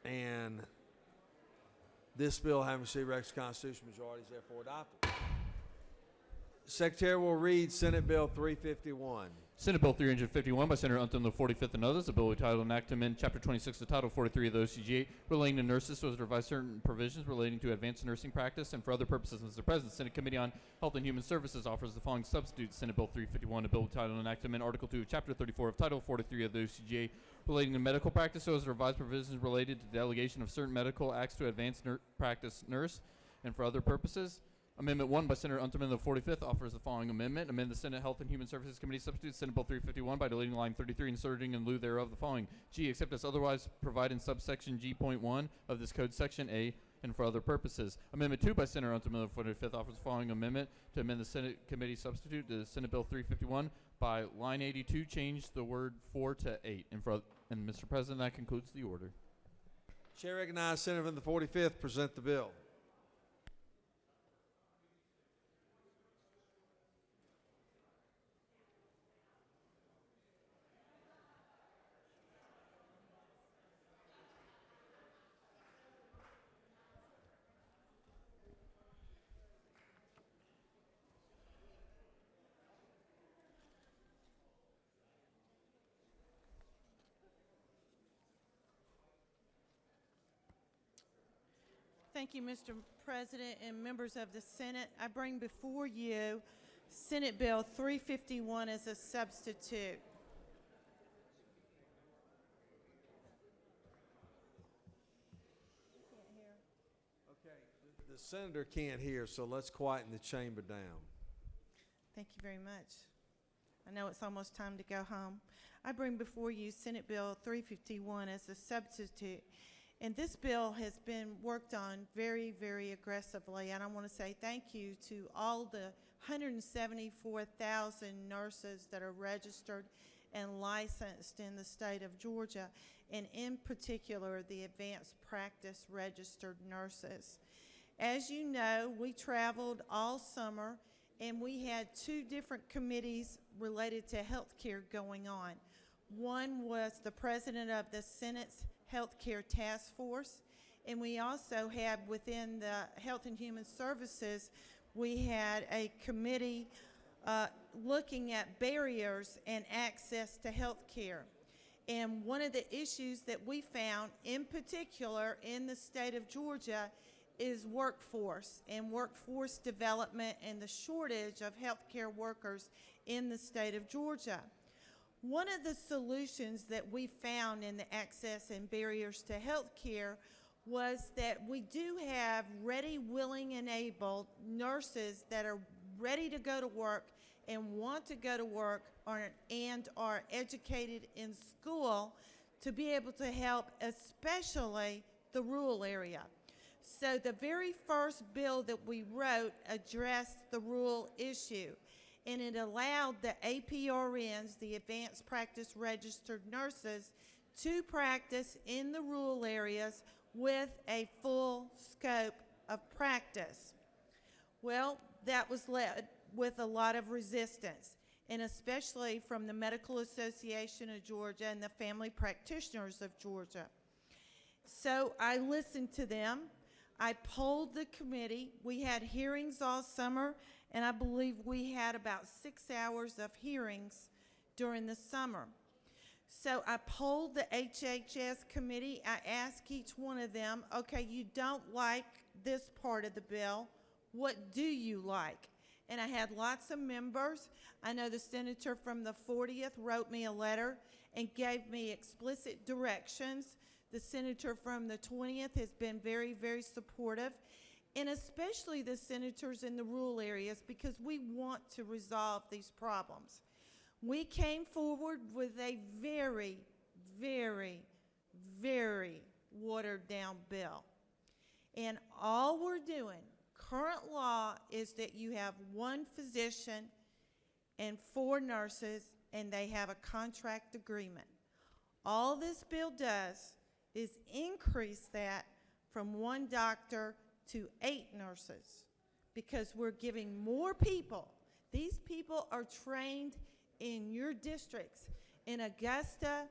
And this bill, having received requisite constitutional majority, is therefore adopted. Secretary will read Senate Bill 351. Senate Bill 351 by Senator Unton, the 45th, and others. A bill entitled an act to amend Chapter 26 of Title 43 of the OCGA relating to nurses so as to revise certain provisions relating to advanced nursing practice and for other purposes. Mr. President, Senate Committee on Health and Human Services offers the following substitute. Senate Bill 351, a bill entitled an act to amend Article 2 of Chapter 34 of Title 43 of the OCGA relating to medical practice so as to revise provisions related to the delegation of certain medical acts to advanced practice nurse and for other purposes. Amendment 1 by Senator Unterman, the 45th, offers the following amendment. Amend the Senate Health and Human Services Committee substitute Senate Bill 351 by deleting line 33 and inserting in lieu thereof the following. G, except as otherwise provided in subsection G.1 of this code section A and for other purposes. Amendment 2 by Senator Unterman, the 45th, offers the following amendment to amend the Senate Committee substitute to Senate Bill 351 by line 82, change the word 4 to 8. And Mr. President, that concludes the order. Chair recognizes Senator from the 45th present the bill. Thank you, Mr. President and members of the Senate. I bring before you Senate Bill 351 as a substitute. Okay, the senator can't hear, so let's quieten the chamber down. Thank you very much. I know it's almost time to go home. I bring before you Senate Bill 351 as a substitute. And this bill has been worked on very, very aggressively. And I want to say thank you to all the 174,000 nurses that are registered and licensed in the state of Georgia, and in particular, the advanced practice registered nurses. As you know, we traveled all summer, and we had 2 different committees related to health care going on. One was the president of the Senate's Healthcare Task Force, and we also had within the Health and Human Services, we had a committee looking at barriers and access to health care. And one of the issues that we found in particular in the state of Georgia is workforce and workforce development and the shortage of healthcare workers in the state of Georgia. One of the solutions that we found in the access and barriers to health care was that we do have ready, willing, and able nurses that are ready to go to work and want to go to work and are educated in school to be able to help, especially the rural area. So the very first bill that we wrote addressed the rural issue, and it allowed the APRNs, the Advanced Practice Registered Nurses, to practice in the rural areas with a full scope of practice. Well, that was led with a lot of resistance, and especially from the Medical Association of Georgia and the Family Practitioners of Georgia. So I listened to them. I polled the committee. We had hearings all summer, and I believe we had about 6 hours of hearings during the summer. So I polled the HHS committee. I asked each one of them, okay, you don't like this part of the bill. What do you like? And I had lots of members. I know the senator from the 40th wrote me a letter and gave me explicit directions. The senator from the 20th has been very, very supportive, and especially the senators in the rural areas, because we want to resolve these problems. We came forward with a very, very, very watered down bill. And all we're doing, current law is that you have 1 physician and 4 nurses, and they have a contract agreement. All this bill does is increase that from 1 doctor to 8 nurses, because we're giving more people These people are trained in your districts, in Augusta,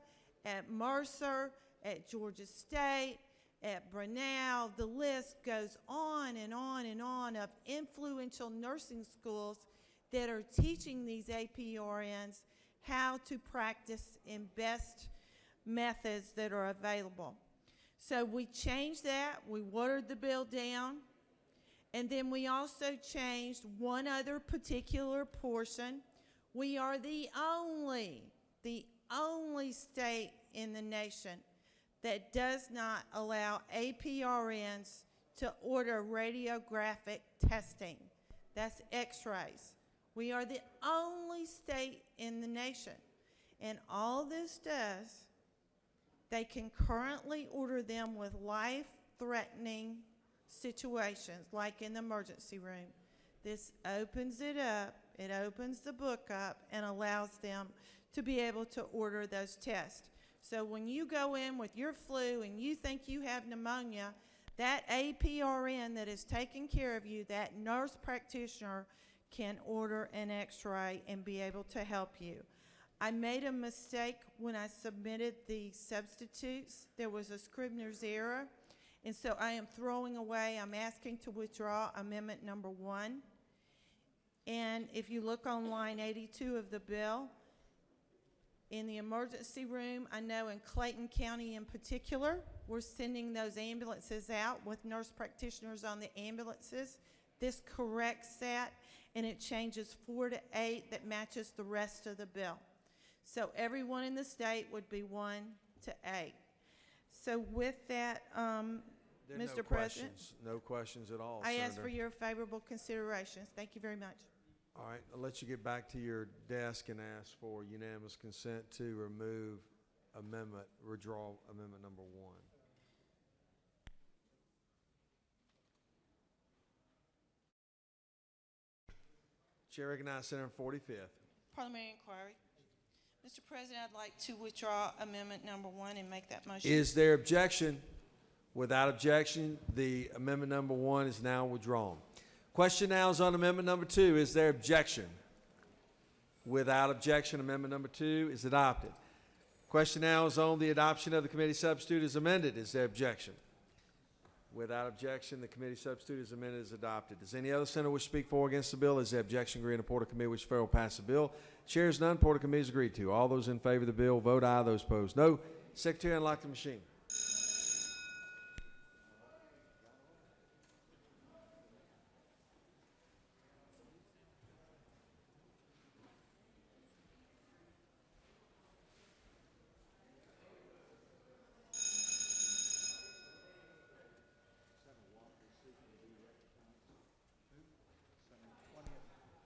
at Mercer, at Georgia State, at Brenau. The list goes on and on and on of influential nursing schools that are teaching these APRNs how to practice in best methods that are available. So we changed that. We watered the bill down. And then we also changed one other particular portion. We are the only state in the nation that does not allow APRNs to order radiographic testing. That's x-rays. We are the only state in the nation. And all this does, they can currently order them with life-threatening situations, like in the emergency room. This opens it up, it opens the book up, and allows them to be able to order those tests. So when you go in with your flu and you think you have pneumonia, that APRN that is taking care of you, that nurse practitioner, can order an x-ray and be able to help you. I made a mistake when I submitted the substitutes. There was a Scribner's error, and so I am throwing away, I'm asking to withdraw amendment number 1. And if you look on line 82 of the bill, in the emergency room, I know in Clayton County in particular, we're sending those ambulances out with nurse practitioners on the ambulances. This corrects that, and it changes 4 to 8 that matches the rest of the bill. So everyone in the state would be 1 to 8. So with that, Mr. President, No questions at all, I ask Senator. for your favorable considerations. Thank you very much. All right, I'll let you get back to your desk and ask for unanimous consent to remove withdraw amendment number 1. Chair recognizes Senator 45th. Parliamentary inquiry. Mr. President, I'd like to withdraw amendment number 1 and make that motion. Is there objection? Without objection, the amendment number 1 is now withdrawn. Question now is on amendment number 2. Is there objection? Without objection, amendment number 2 is adopted. Question now is on the adoption of the committee substitute as amended. Is there objection? Without objection, the committee substitute as amended is adopted. Does any other senator wish to speak for or against the bill? Is there objection? Agree in the Porter Committee which fail pass the bill. Chairs none. Porter Committee is agreed to. All those in favor of the bill vote aye. Those opposed no. Secretary, unlock the machine.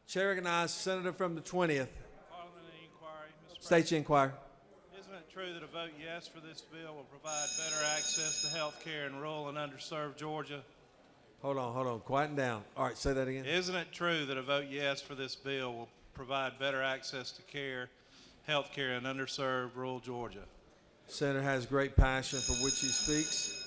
Chair recognizes Senator from the 20th. Parliamentary inquiry, Mr. State your inquiry. Isn't it true that a vote yes for this bill will provide better access to health care in rural and underserved Georgia? Hold on. Quieten down. All right, say that again. Isn't it true that a vote yes for this bill will provide better access to health care in underserved rural Georgia? Senator has great passion for which he speaks.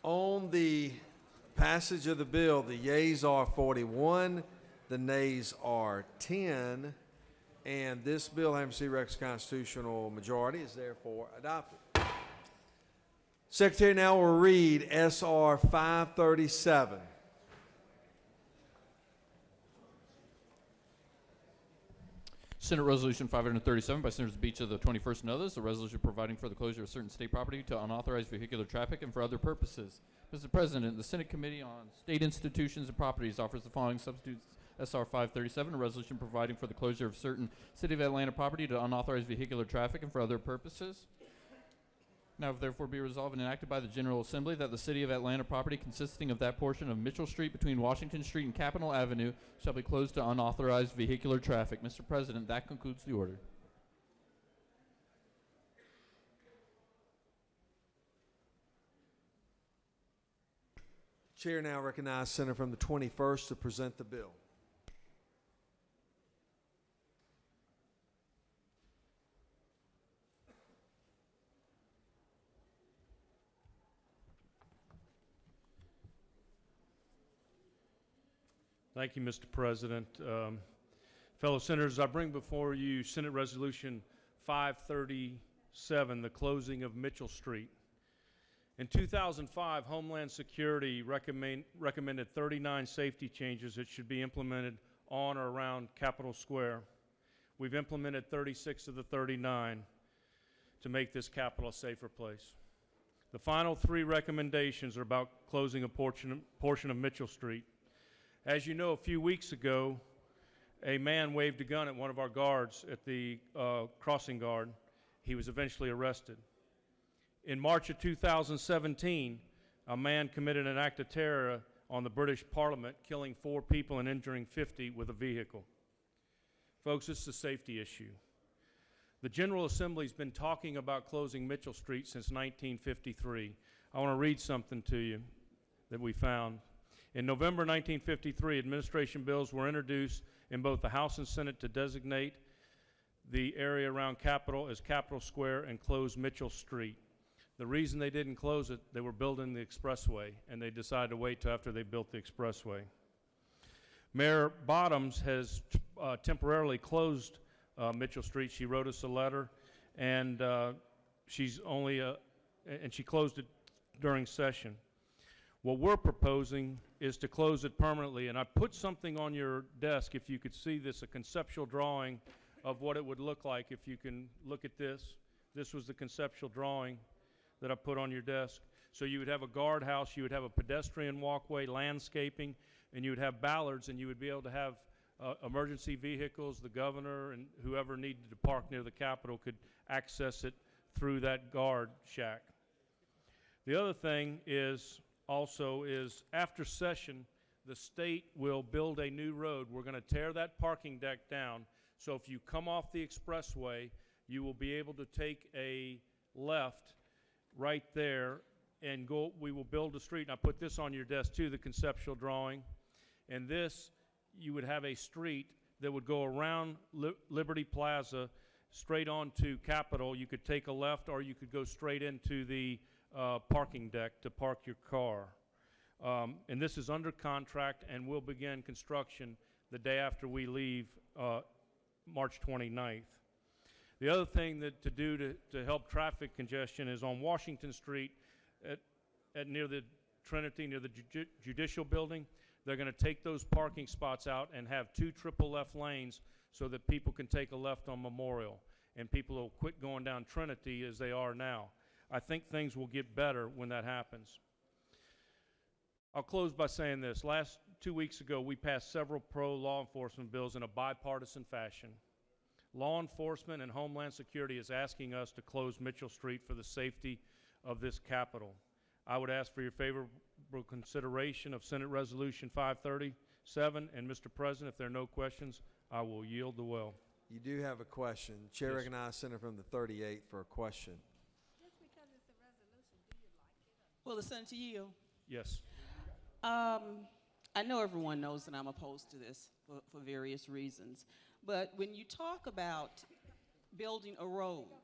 On the passage of the bill, the yeas are 41, the nays are 10, and this bill, having received Rex constitutional majority, is therefore adopted. Secretary now will read SR 537. Senate Resolution 537 by Senators Beach of the 21st and others, a resolution providing for the closure of certain state property to unauthorized vehicular traffic and for other purposes. Mr. President, the Senate Committee on State Institutions and Properties offers the following substitutes SR 537, a resolution providing for the closure of certain City of Atlanta property to unauthorized vehicular traffic and for other purposes. Now therefore be resolved and enacted by the General Assembly that the City of Atlanta property consisting of that portion of Mitchell Street between Washington Street and Capitol Avenue shall be closed to unauthorized vehicular traffic. Mr. President, that concludes the order. Chair now recognizes Senator from the 21st to present the bill. Thank you, Mr. President. Fellow senators, I bring before you Senate Resolution 537, the closing of Mitchell Street. In 2005, Homeland Security recommended 39 safety changes that should be implemented on or around Capitol Square. We've implemented 36 of the 39 to make this Capitol a safer place. The final 3 recommendations are about closing a portion of Mitchell Street. As you know, a few weeks ago, a man waved a gun at one of our guards at the crossing guard. He was eventually arrested. In March of 2017, a man committed an act of terror on the British Parliament, killing 4 people and injuring 50 with a vehicle. Folks, this is a safety issue. The General Assembly's been talking about closing Mitchell Street since 1953. I want to read something to you that we found. In November 1953, administration bills were introduced in both the House and Senate to designate the area around Capitol as Capitol Square and close Mitchell Street. The reason they didn't close it, they were building the expressway, and they decided to wait till after they built the expressway. Mayor Bottoms has temporarily closed Mitchell Street. She wrote us a letter, and she closed it during session. What we're proposing is to close it permanently, and I put something on your desk, if you could see this, a conceptual drawing of what it would look like. If you can look at this, this was the conceptual drawing that I put on your desk. So you would have a guardhouse, you would have a pedestrian walkway, landscaping, and you would have ballards, and you would be able to have emergency vehicles. The governor and whoever needed to park near the Capitol could access it through that guard shack. The other thing is after session, the state will build a new road. We're going to tear that parking deck down, so if you come off the expressway, you will be able to take a left right there and go. We will build a street, and I put this on your desk too, the conceptual drawing. And this, you would have a street that would go around Liberty Plaza straight onto Capitol. You could take a left, or you could go straight into the parking deck to park your car. And this is under contract, and we'll begin construction the day after we leave, March 29th. The other thing to do to help traffic congestion is on Washington Street at near the Trinity, near the Judicial Building. They're going to take those parking spots out and have 2 triple left lanes so that people can take a left on Memorial, and people will quit going down Trinity as they are now. I think things will get better when that happens. I'll close by saying this. 2 weeks ago, we passed several pro-law enforcement bills in a bipartisan fashion. Law enforcement and Homeland Security is asking us to close Mitchell Street for the safety of this Capitol. I would ask for your favorable consideration of Senate Resolution 537, and Mr. President, if there are no questions, I will yield the well. You do have a question. Chair Yes. recognizes Senator from the 38 for a question. Will the senator yield? Yes. I know everyone knows that I'm opposed to this for various reasons, but when you talk about building a road,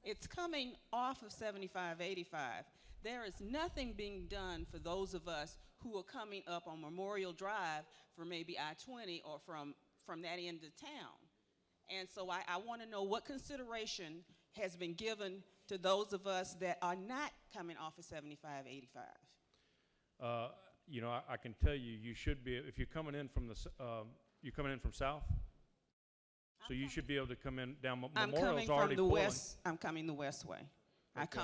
it's coming off of 7585. There is nothing being done for those of us who are coming up on Memorial Drive from maybe I-20 or from that end of town. And so I want to know what consideration has been given to those of us that are not coming off of 7585. You know, I can tell you, you should be, if you're coming in from you're coming in from south? So you should be able to come in down Memorial's already from the pulling. west. I'm coming the west way. Okay.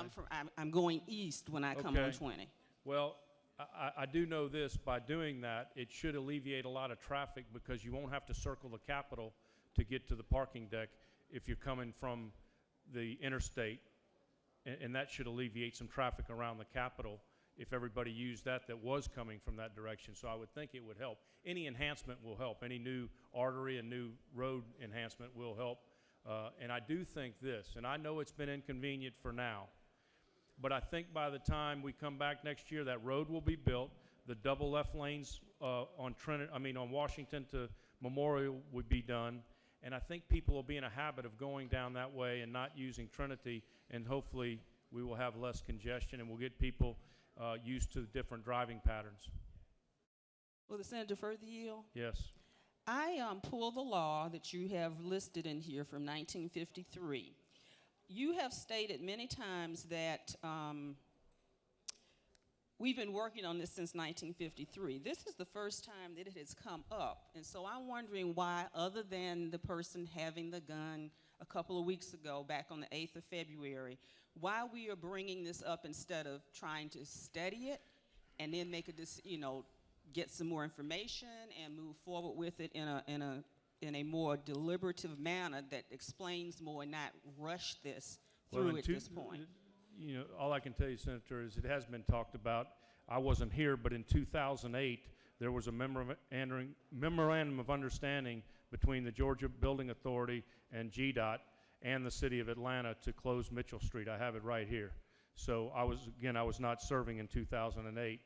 I'm going east when I come on 20. Well, I do know this, by doing that, it should alleviate a lot of traffic because you won't have to circle the Capitol to get to the parking deck if you're coming from the interstate. And that should alleviate some traffic around the Capitol if everybody used that was coming from that direction. So I would think it would help. Any enhancement will help. Any new artery and new road enhancement will help. And I do think this, and I know it's been inconvenient for now, but I think by the time we come back next year, that road will be built. The double left lanes on Washington to Memorial would be done. And I think people will be in a habit of going down that way and not using Trinity, and hopefully we will have less congestion and we'll get people used to different driving patterns. Will the senator further yield? Yes. I pulled the law that you have listed in here from 1953. You have stated many times that we've been working on this since 1953. This is the first time that it has come up. And so I'm wondering why, other than the person having the gun a couple of weeks ago, back on the 8th of February, why we are bringing this up instead of trying to study it and then make get some more information and move forward with it in a more deliberative manner that explains more and not rush this through at this point. You know, all I can tell you, Senator, is it has been talked about. I wasn't here, but in 2008, there was a memorandum of understanding between the Georgia Building Authority and GDOT and the City of Atlanta to close Mitchell Street. I have it right here. So I was not serving in 2008,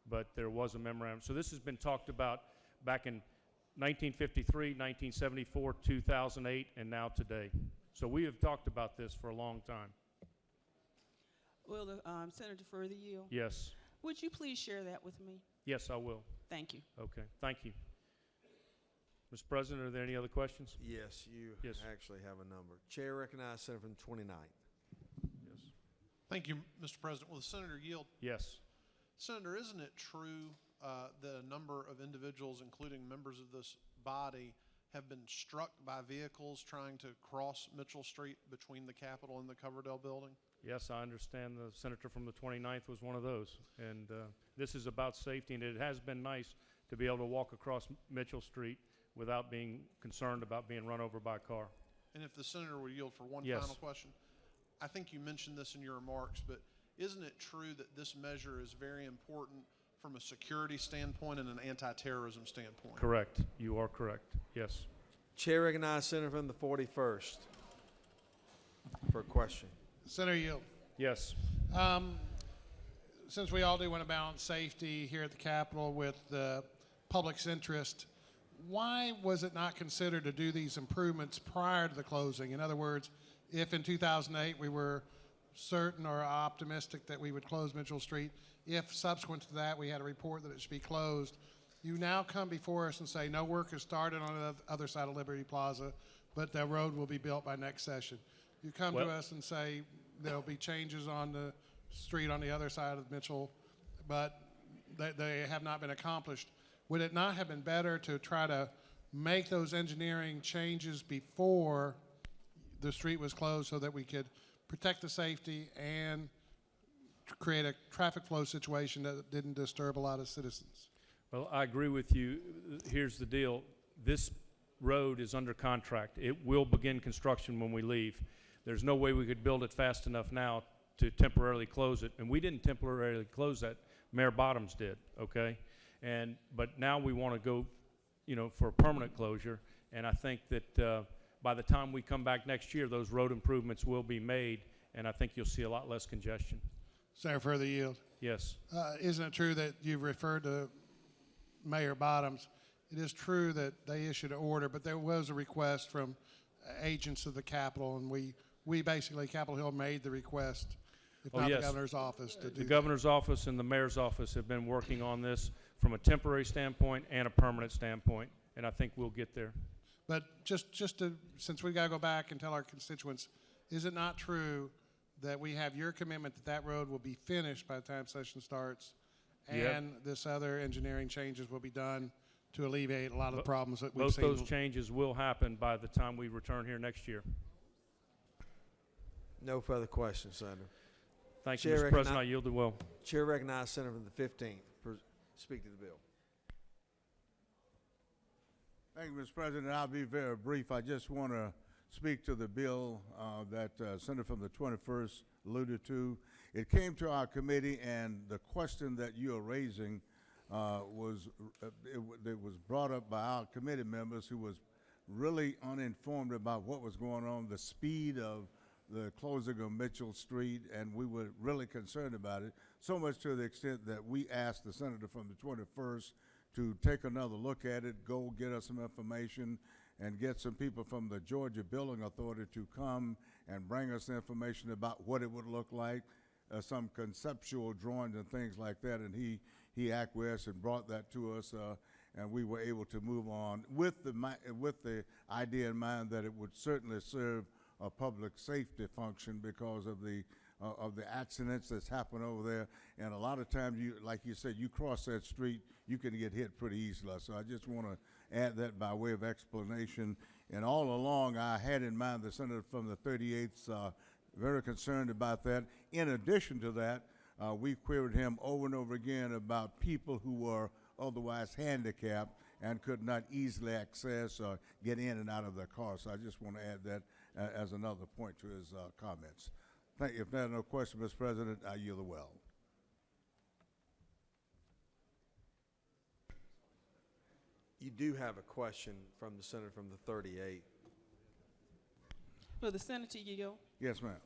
but there was a memorandum. So this has been talked about back in 1953, 1974, 2008, and now today. So we have talked about this for a long time. Will the senator further yield? Yes. Would you please share that with me? Yes, I will. Thank you. Okay, thank you. Mr. President, are there any other questions? Yes, you actually have a number. Chair recognizes Senator from the 29th. Yes. Thank you, Mr. President. Will the senator yield? Yes. Senator, isn't it true that a number of individuals, including members of this body, have been struck by vehicles trying to cross Mitchell Street between the Capitol and the Coverdell building? Yes, I understand the senator from the 29th was one of those. And this is about safety, and it has been nice to be able to walk across Mitchell Street without being concerned about being run over by a car. And if the senator would yield for one Yes. final question. I think you mentioned this in your remarks, but isn't it true that this measure is very important from a security standpoint and an anti-terrorism standpoint? Correct. You are correct. Yes. Chair recognizes Senator from the 41st for a question. Senator Yield. Yes. Since we all do want to balance safety here at the Capitol with the public's interest, why was it not considered to do these improvements prior to the closing? In other words, if in 2008 we were certain or optimistic that we would close Mitchell Street, if subsequent to that we had a report that it should be closed, you now come before us and say no work has started on the other side of Liberty Plaza, but the road will be built by next session. You come to us and say there'll be changes on the street on the other side of Mitchell, but they have not been accomplished. Would it not have been better to try to make those engineering changes before the street was closed so that we could protect the safety and create a traffic flow situation that didn't disturb a lot of citizens? Well, I agree with you. Here's the deal. This road is under contract. It will begin construction when we leave. There's no way we could build it fast enough now to temporarily close it. And we didn't temporarily close that. Mayor Bottoms did, okay? But now we want to go, for a permanent closure. And I think that by the time we come back next year, those road improvements will be made, and I think you'll see a lot less congestion. Senator, further yield. Yes. Isn't it true that you've referred to Mayor Bottoms? It is true that they issued an order, but there was a request from agents of the Capitol, and we basically, Capitol Hill made the request, if not the governor's office, to do the governor's office and the mayor's office have been working on this from a temporary standpoint and a permanent standpoint, and I think we'll get there. But since we got to go back and tell our constituents, is it not true that we have your commitment that that road will be finished by the time session starts, and this other engineering changes will be done to alleviate a lot of the problems that we've seen? Both those changes will happen by the time we return here next year. No further questions, Senator. Thank you, Mr. President. I yield the will. Chair recognizes Senator from the 15th. speak to the bill. Thank you, Mr. President. I'll be very brief. I just want to speak to the bill that Senator from the 21st alluded to. It came to our committee, and the question that you are raising it was brought up by our committee members who was really uninformed about what was going on, the speed of the closing of Mitchell Street, and we were really concerned about it, so much to the extent that we asked the senator from the 21st to take another look at it, go get us some information, and get some people from the Georgia Building Authority to come and bring us information about what it would look like, some conceptual drawings and things like that, and he acquiesced and brought that to us, and we were able to move on with the idea in mind that it would certainly serve a public safety function because of the accidents that's happened over there. And a lot of times, like you said, you cross that street, you can get hit pretty easily. So I just want to add that by way of explanation. And all along, I had in mind the senator from the 38th, very concerned about that. In addition to that, we queried him over and over again about people who were otherwise handicapped and could not easily access or get in and out of their car. So I just want to add that as another point to his comments. If there are no questions, Mr. President, I yield the well. You do have a question from the senator from the 38th. For the senator yield. Yes, ma'am.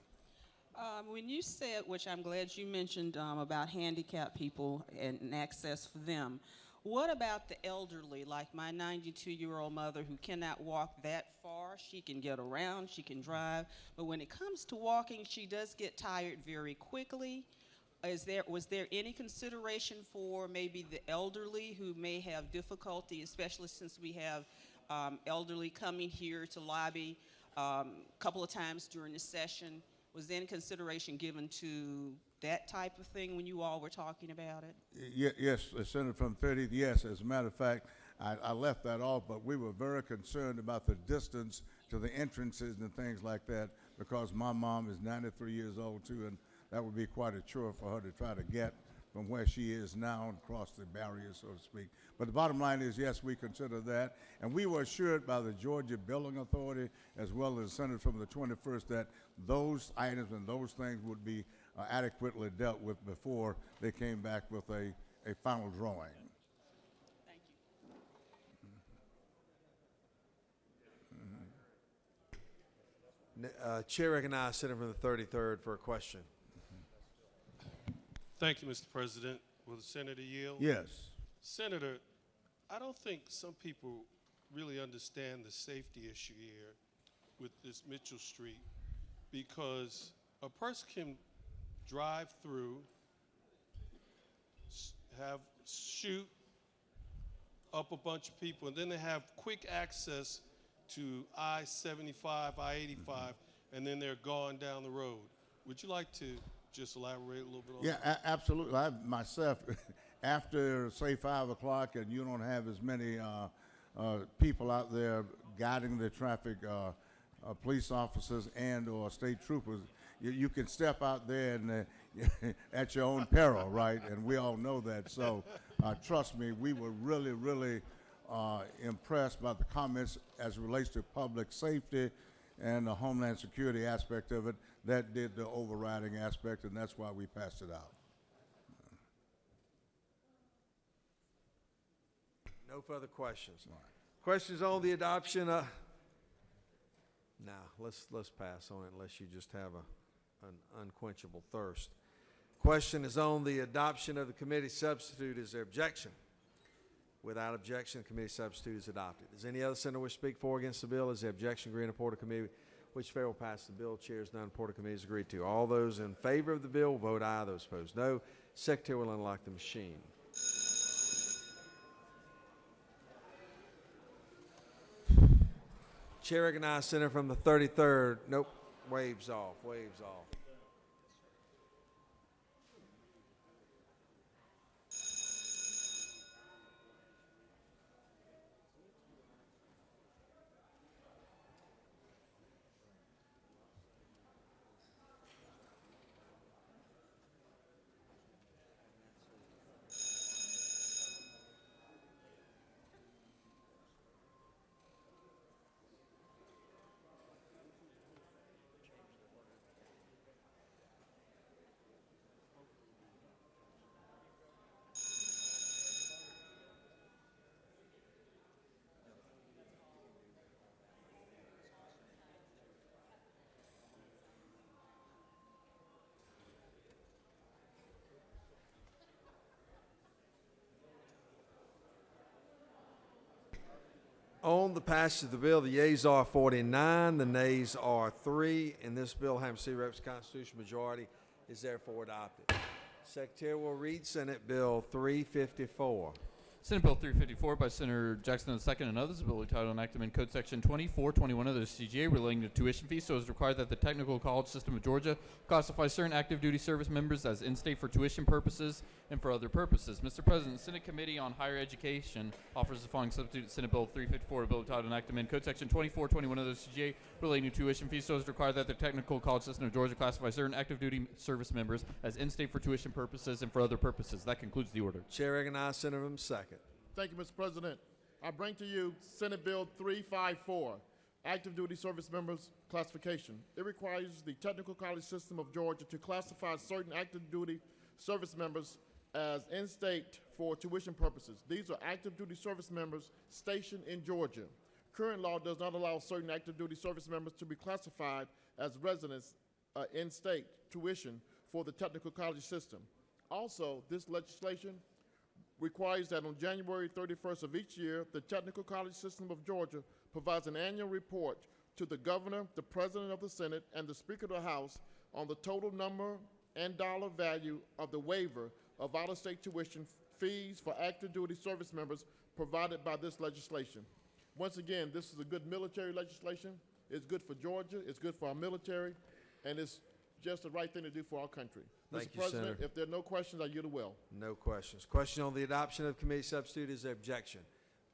When you said, which I'm glad you mentioned about handicapped people and access for them, what about the elderly, like my 92-year-old mother who cannot walk that far? She can get around, she can drive, but when it comes to walking, she does get tired very quickly. Was there any consideration for maybe the elderly who may have difficulty, especially since we have elderly coming here to lobby a couple of times during the session? Was there any consideration given to that type of thing when you all were talking about it? Yes, the senator from 30th, yes. As a matter of fact, I left that off, but we were very concerned about the distance to the entrances and things like that because my mom is 93 years old too, and that would be quite a chore for her to try to get from where she is now and cross the barrier, so to speak. But the bottom line is, yes, we consider that. And we were assured by the Georgia Building Authority, as well as the senator from the 21st, that those items and those things would be adequately dealt with before they came back with a final drawing. Thank you. Chair recognizes senator from the 33rd for a question. Thank you, Mr. President. Will the senator yield? Yes. Senator, I don't think some people really understand the safety issue here with this Mitchell Street because a person can drive through, shoot up a bunch of people, and then they have quick access to I-75, I-85, and then they're gone down the road. Would you like to just elaborate a little bit on that? Yeah, absolutely. I myself, after say 5 o'clock, and you don't have as many people out there guiding the traffic, police officers and/or state troopers, you can step out there and at your own peril, right? And we all know that. So, trust me, we were really, really impressed by the comments as it relates to public safety and the homeland security aspect of it. That did the overriding aspect, and that's why we passed it out. No further questions. Questions on the adoption? No, let's pass on it unless you just have an unquenchable thirst. Question is on the adoption of the committee substitute. Is there objection? Without objection, the committee substitute is adopted. Does any other senator wish to speak for or against the bill? Is there objection? Agree in report of committee which favor will pass the bill. Chairs none. Report of committee is agreed to. All those in favor of the bill vote aye. Those opposed no. Secretary will unlock the machine. Chair recognizes senator from the 33rd. Nope. Waves off. Waves off. On the passage of the bill, the yeas are 49, the nays are 3, and this bill, having received requisite constitutional majority, is therefore adopted. Secretary will read Senate Bill 354. Senate Bill 354 by Senator Jackson II and others, a bill entitled and acted in Code Section 2421 of the CGA relating to tuition fees, so as required that the Technical College System of Georgia classify certain active duty service members as in-state for tuition purposes and for other purposes. Mr. President, the Senate Committee on Higher Education offers the following substitute Senate Bill 354, a bill entitled and acted in Code Section 2421 of the CGA relating to tuition fees, so as required that the Technical College System of Georgia classify certain active duty service members as in-state for tuition purposes and for other purposes. That concludes the order. Chair recognizes Senator from second. Thank you, Mr. President. I bring to you Senate Bill 354, Active Duty Service Members Classification. It requires the Technical College System of Georgia to classify certain active duty service members as in-state for tuition purposes. These are active duty service members stationed in Georgia. Current law does not allow certain active duty service members to be classified as residents in-state tuition for the technical college system. Also, this legislation requires that on January 31st of each year, the Technical College System of Georgia provides an annual report to the Governor, the President of the Senate, and the Speaker of the House on the total number and dollar value of the waiver of out-of-state tuition fees for active duty service members provided by this legislation. Once again, this is a good military legislation. It's good for Georgia, it's good for our military, and it's just the right thing to do for our country. Thank Mr. you, President, Senator. if there are no questions, I yield the will. No questions. Question on the adoption of committee substitute is there objection?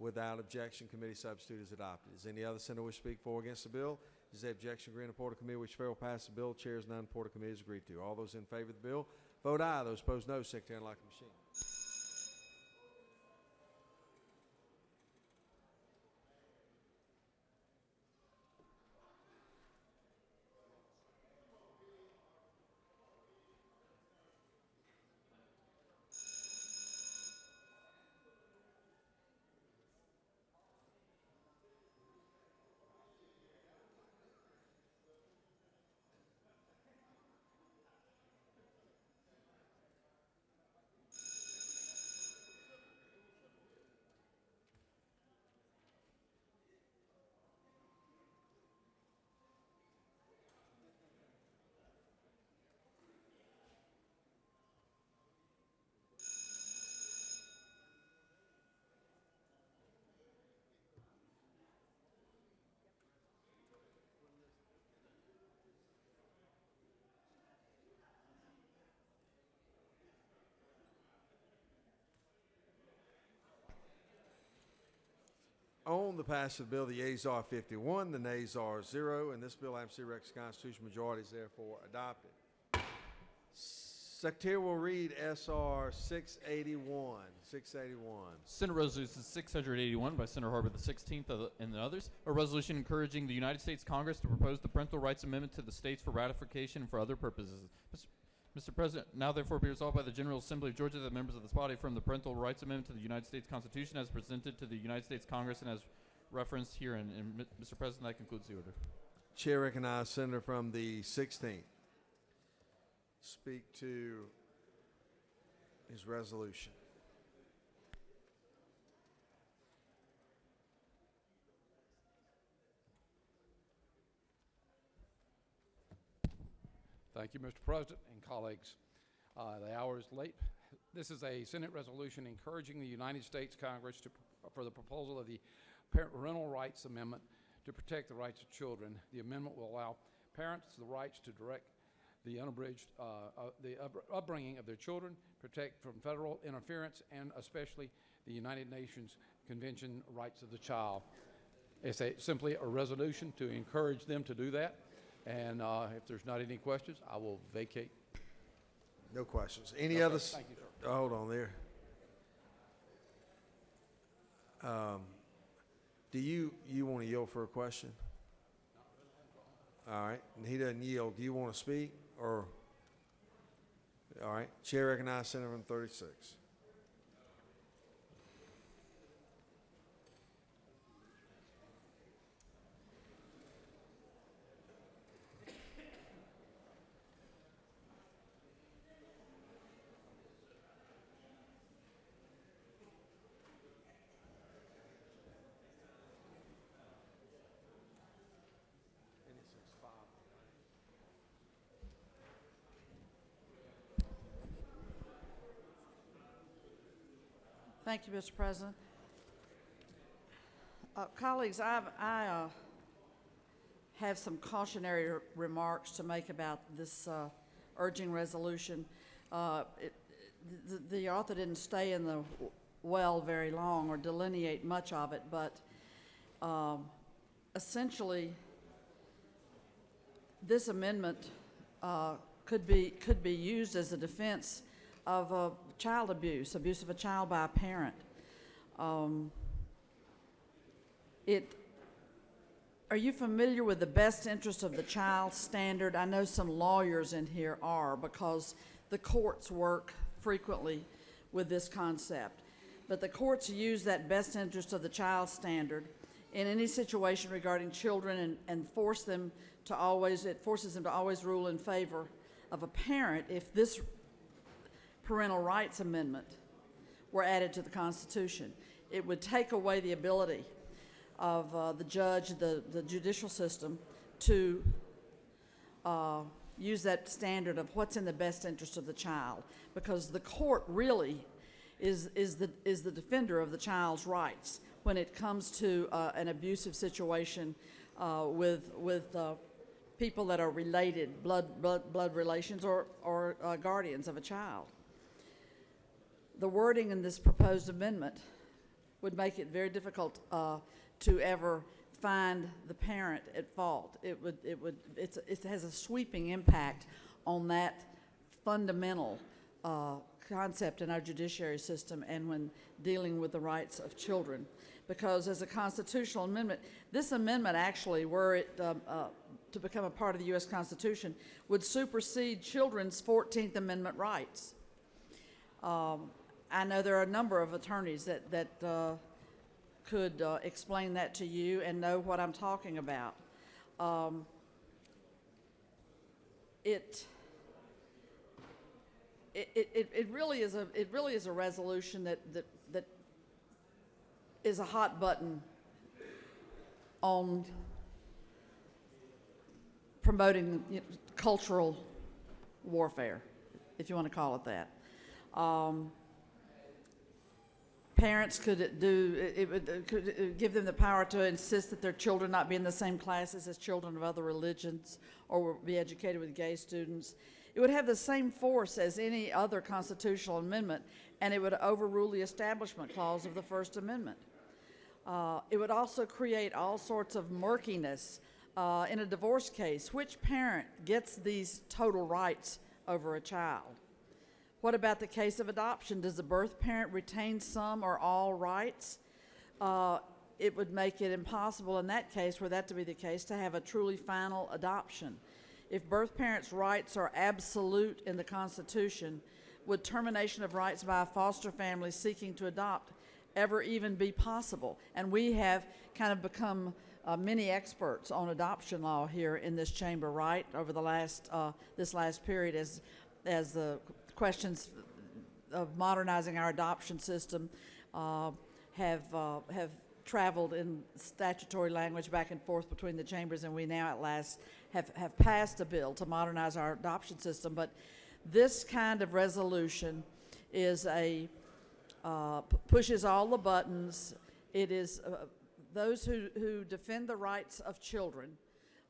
Without objection, committee substitute is adopted. Is any other senator wish to speak for or against the bill? Is there objection agreeing to report of committee which fail to pass the bill? Chair is none. Report of committee is agreed to. All those in favor of the bill, vote aye. Those opposed, no. Secretary, unlock the machine. On the passage of the bill, the yeas are 51, the nays are 0, and this bill, having received requisite constitutional majority, is therefore adopted. Secretary will read SR 681. 681. Senate Resolution 681 by Senator Harbert the 16th and others, a resolution encouraging the United States Congress to propose the Parental Rights Amendment to the states for ratification and for other purposes. Mr. President, now therefore be resolved by the General Assembly of Georgia that members of this body affirm the Parental Rights Amendment to the United States Constitution as presented to the United States Congress and as referenced here. And Mr. President, that concludes the order. Chair recognizes Senator from the 16th. Speak to his resolution. Thank you, Mr. President and colleagues. The hour is late. This is a Senate resolution encouraging the United States Congress for the proposal of the Parental Rights Amendment to protect the rights of children. The amendment will allow parents the rights to direct the unabridged upbringing of their children, protect from federal interference, and especially the United Nations Convention Rights of the Child. It's simply a resolution to encourage them to do that. And if there's not any questions, I will vacate. No questions. Any Okay, others? thank you, sir. Hold on there. Do you want to yield for a question? All right. And he doesn't yield. Do you want to speak? Or all right. Chair recognizes Senator from 36. Thank you, Mr. President. Colleagues, I have some cautionary remarks to make about this urging resolution. The author didn't stay in the well very long or delineate much of it, but essentially, this amendment could be used as a defense of child abuse of a child by a parent. Are you familiar with the best interest of the child standard? I know some lawyers in here are, because the courts work frequently with this concept. But the courts use that best interest of the child standard in any situation regarding children and forces them to always rule in favor of a parent if this parental rights amendment were added to the Constitution. It would take away the ability of the judge, the judicial system, to use that standard of what's in the best interest of the child, because the court really is the defender of the child's rights when it comes to an abusive situation with people that are related, blood relations or guardians of a child. The wording in this proposed amendment would make it very difficult to ever find the parent at fault. It has a sweeping impact on that fundamental concept in our judiciary system and when dealing with the rights of children. Because as a constitutional amendment, this amendment actually, were it to become a part of the U.S. Constitution, would supersede children's 14th Amendment rights. I know there are a number of attorneys that could explain that to you and know what I'm talking about. It really is a resolution that is a hot button on promoting cultural warfare, if you want to call it that. Parents could give them the power to insist that their children not be in the same classes as children of other religions or be educated with gay students. It would have the same force as any other constitutional amendment, and it would overrule the Establishment Clause of the First Amendment. It would also create all sorts of murkiness in a divorce case. Which parent gets these total rights over a child? What about the case of adoption? Does the birth parent retain some or all rights? It would make it impossible in that case, were that to be the case, to have a truly final adoption. If birth parents' rights are absolute in the Constitution, would termination of rights by a foster family seeking to adopt ever even be possible? And we have kind of become many experts on adoption law here in this chamber, right, over the this last period as the questions of modernizing our adoption system have traveled in statutory language back and forth between the chambers, and we now at last have passed a bill to modernize our adoption system. But this kind of resolution is pushes all the buttons. It is those who defend the rights of children,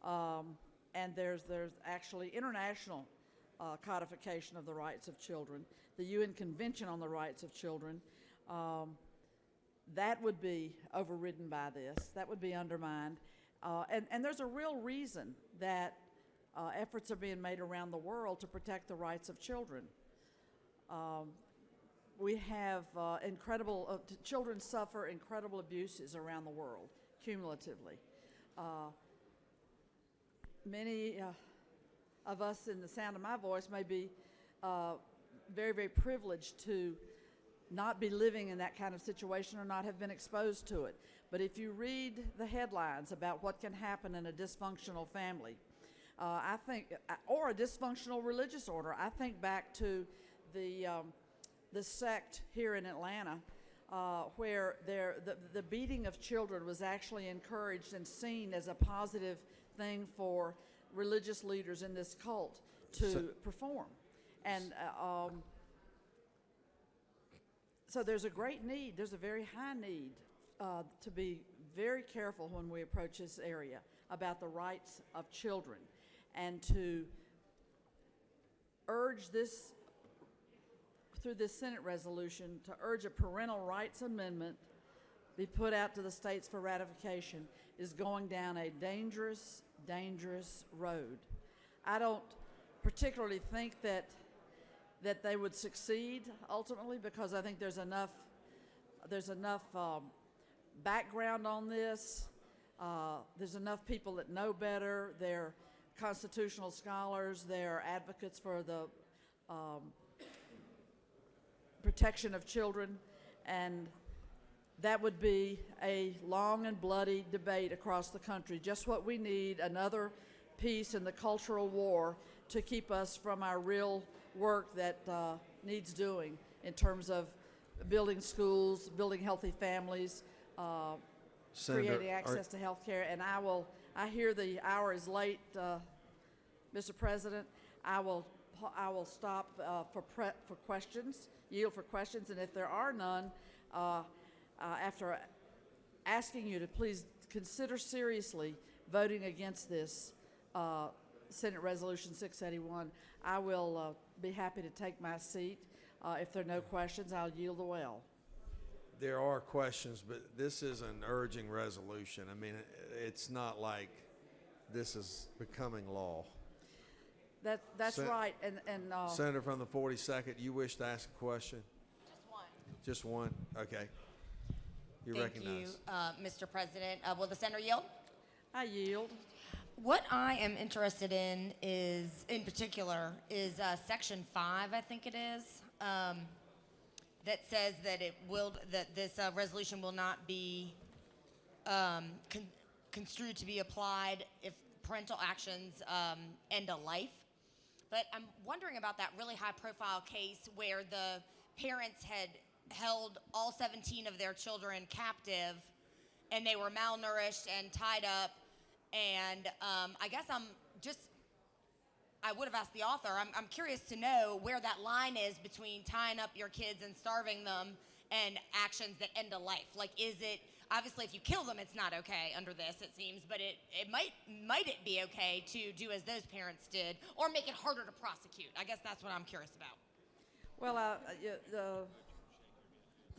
and there's actually international codification of the rights of children, the UN Convention on the Rights of Children. That would be overridden by this. That would be undermined. And there's a real reason that efforts are being made around the world to protect the rights of children. We have children suffer incredible abuses around the world, cumulatively. Many of us in the sound of my voice may be very, very privileged to not be living in that kind of situation or not have been exposed to it. But if you read the headlines about what can happen in a dysfunctional family, or a dysfunctional religious order, I think back to the sect here in Atlanta where the beating of children was actually encouraged and seen as a positive thing for religious leaders in this cult to perform. And so there's a great need, there's a very high need to be very careful when we approach this area about the rights of children, and to urge this, through this Senate resolution, to urge a parental rights amendment be put out to the states for ratification is going down a dangerous, dangerous road. I don't particularly think that they would succeed ultimately, because I think there's enough background on this. There's enough people that know better. They're constitutional scholars. They're advocates for the protection of children, and that would be a long and bloody debate across the country. Just what we need, another piece in the cultural war to keep us from our real work that needs doing in terms of building schools, building healthy families, Senator, creating access to health care. And I hear the hour is late, Mr. President. I will stop for questions, yield for questions, and if there are none, after asking you to please consider seriously voting against this Senate Resolution 681, I will be happy to take my seat. If there are no questions, I'll yield the well. There are questions, but this is an urging resolution. I mean, it's not like this is becoming law. That's right. And Senator from the 42nd, you wish to ask a question? Just one. Okay. You're recognized. Thank you, Mr. President. Will the senator yield? I yield. What I am interested in is, in particular, is Section 5, I think it is, that says that this resolution will not be construed to be applied if parental actions end a life. But I'm wondering about that really high-profile case where the parents had held all 17 of their children captive, and they were malnourished and tied up. And I guess I would have asked the author, I'm curious to know where that line is between tying up your kids and starving them and actions that end a life. Like, is it, obviously if you kill them, it's not okay under this, it seems, but it might it be okay to do as those parents did, or make it harder to prosecute? I guess that's what I'm curious about. Well,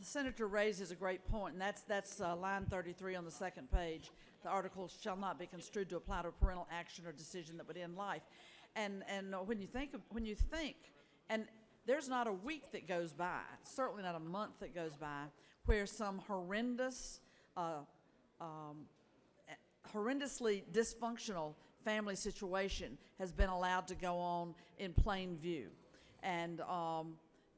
the senator raises a great point, and that's line 33 on the second page. The article shall not be construed to apply to a parental action or decision that would end life. And when you think, and there's not a week that goes by, certainly not a month that goes by, where some horrendously dysfunctional family situation has been allowed to go on in plain view. And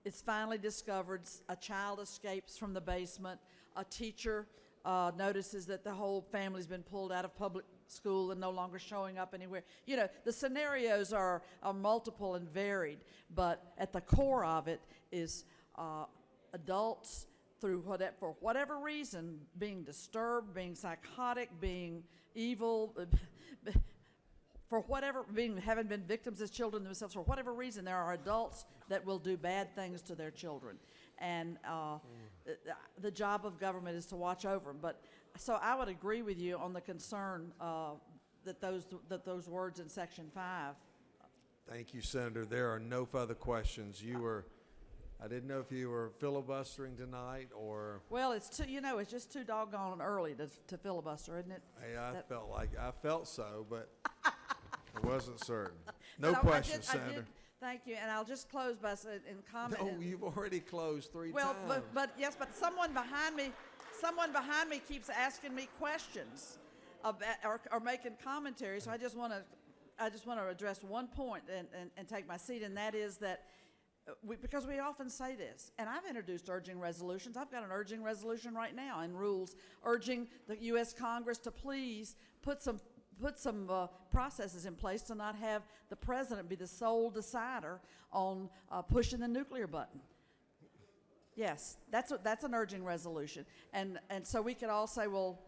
it's finally discovered. A child escapes from the basement. A teacher notices that the whole family's been pulled out of public school and no longer showing up anywhere. You know, the scenarios are multiple and varied, but at the core of it is adults, for whatever reason, being disturbed, being psychotic, being evil, having been victims as children themselves. For whatever reason, there are adults that will do bad things to their children. And the job of government is to watch over them. But so I would agree with you on the concern that those words in Section 5. Thank you, Senator. There are no further questions. I didn't know if you were filibustering tonight or. Well, it's just too doggone early to filibuster, isn't it? Hey, I felt so, but I wasn't certain. No questions, Senator. Thank you, and I'll just close by saying, in comment. No, you've already closed three times. Well, but yes, but someone behind me keeps asking me questions or making commentary. So I just want to address one point and take my seat, and that is that because we often say this, and I've introduced urging resolutions. I've got an urging resolution right now in rules urging the U.S. Congress to please put some processes in place to not have the president be the sole decider on pushing the nuclear button. Yes, that's an urging resolution, and so we could all say, well,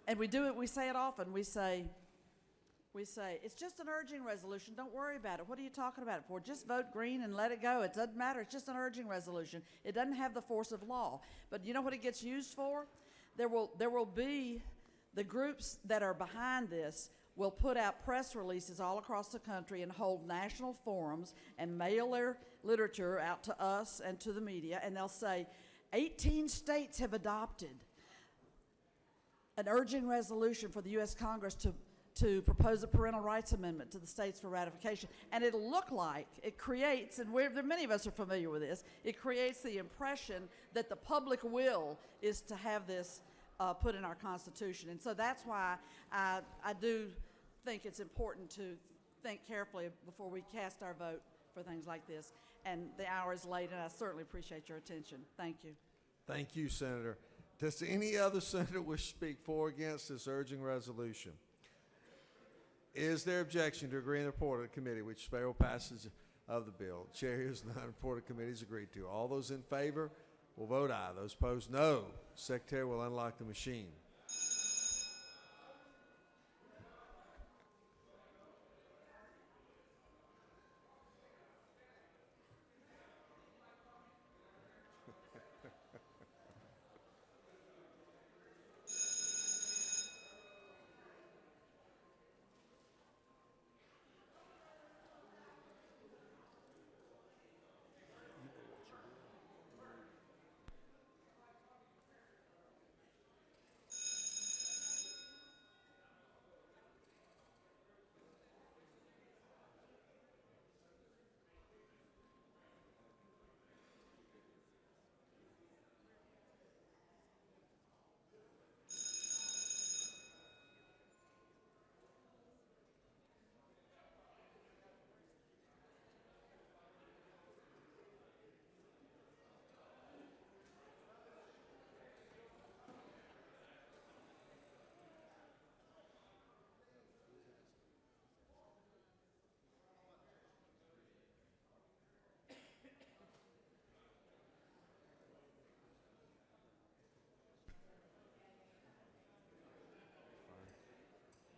and we do it. We say it often. We say, we say, it's just an urging resolution. Don't worry about it. What are you talking about it for? Just vote green and let it go. It doesn't matter. It's just an urging resolution. It doesn't have the force of law. But you know what it gets used for? There will be the groups that are behind this will put out press releases all across the country and hold national forums and mail their literature out to us and to the media, and they'll say 18 states have adopted an urging resolution for the U.S. Congress to propose a parental rights amendment to the states for ratification. And it'll look like, it creates, and many of us are familiar with this, it creates the impression that the public will is to have this put in our Constitution. And so that's why I do think it's important to think carefully before we cast our vote for things like this. And the hour is late, and I certainly appreciate your attention. Thank you. Thank you, Senator. Does any other senator wish to speak for or against this urging resolution? Is there objection to agree in the report of the committee which favorable passage of the bill? Chair hears none. Report of the committee is agreed to. All those in favor will vote aye. Those opposed, no. Secretary will unlock the machine.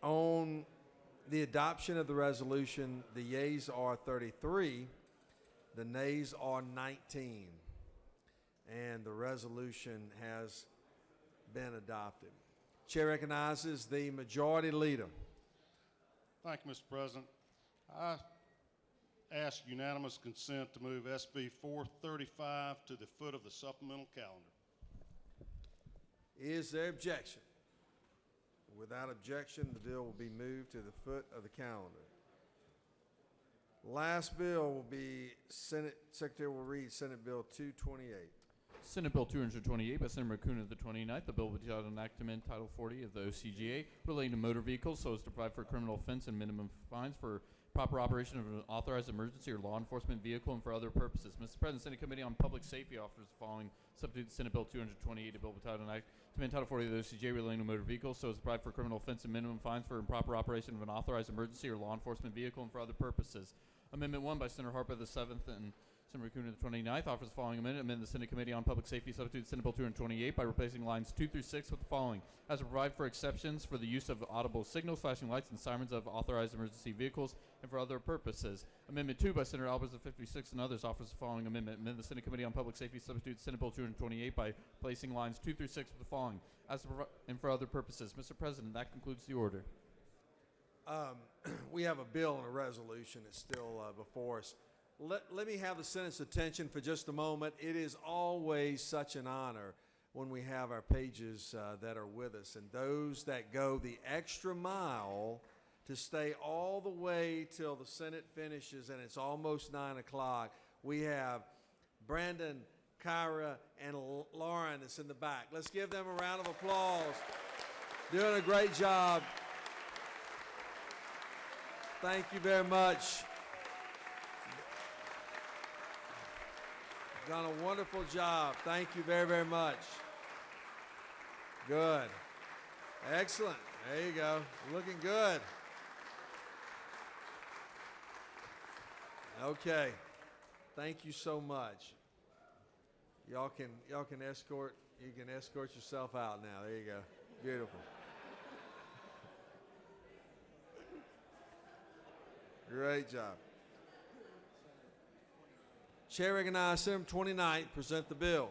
On the adoption of the resolution, the yeas are 33, the nays are 19, and the resolution has been adopted. Chair recognizes the majority leader. Thank you, Mr. President. I ask unanimous consent to move SB 435 to the foot of the supplemental calendar. Is there objection? Without objection, the bill will be moved to the foot of the calendar. Last bill will be Secretary will read Senate Bill 228. Senate Bill 228 by Senator Raccoon of the 29th. The bill will be titled Enactment Title 40 of the OCGA relating to motor vehicles so as to provide for criminal offense and minimum fines for proper operation of an authorized emergency or law enforcement vehicle and for other purposes. Mr. President, Senate Committee on Public Safety offers the following substitute to Senate Bill 228, a bill entitled Enactment Title 40 of the OCGA relating to motor vehicles so as to provide for criminal offense and minimum fines for improper operation of an authorized emergency or law enforcement vehicle and for other purposes. Amendment 1 by Senator Harper of the 7th and Senator Raccoon of the 29th offers the following amendment. Amend the Senate Committee on Public Safety substitute Senate Bill 228 by replacing lines 2 through 6 with the following. As to provide for exceptions for the use of audible signals, flashing lights, and sirens of authorized emergency vehicles and for other purposes. Amendment 2 by Senator Albers of 56 and others offers the following amendment. Amend the Senate Committee on Public Safety substitute Senate Bill 228 by placing lines 2 through 6 with the following. As to and for other purposes. Mr. President, that concludes the order. We have a bill and a resolution that's still before us. Let me have the Senate's attention for just a moment. It is always such an honor when we have our pages that are with us, and those that go the extra mile to stay all the way till the Senate finishes and it's almost 9 o'clock. We have Brandon, Kyra, and Lauren that's in the back. Let's give them a round of applause. Doing a great job. Thank you very much. Done a wonderful job. Thank you very, very much. Good. Excellent. There you go. Looking good. Okay. Thank you so much. Y'all can escort yourself out now. There you go. Beautiful. Great job. Chair recognizes Senator from 29th. Present the bill.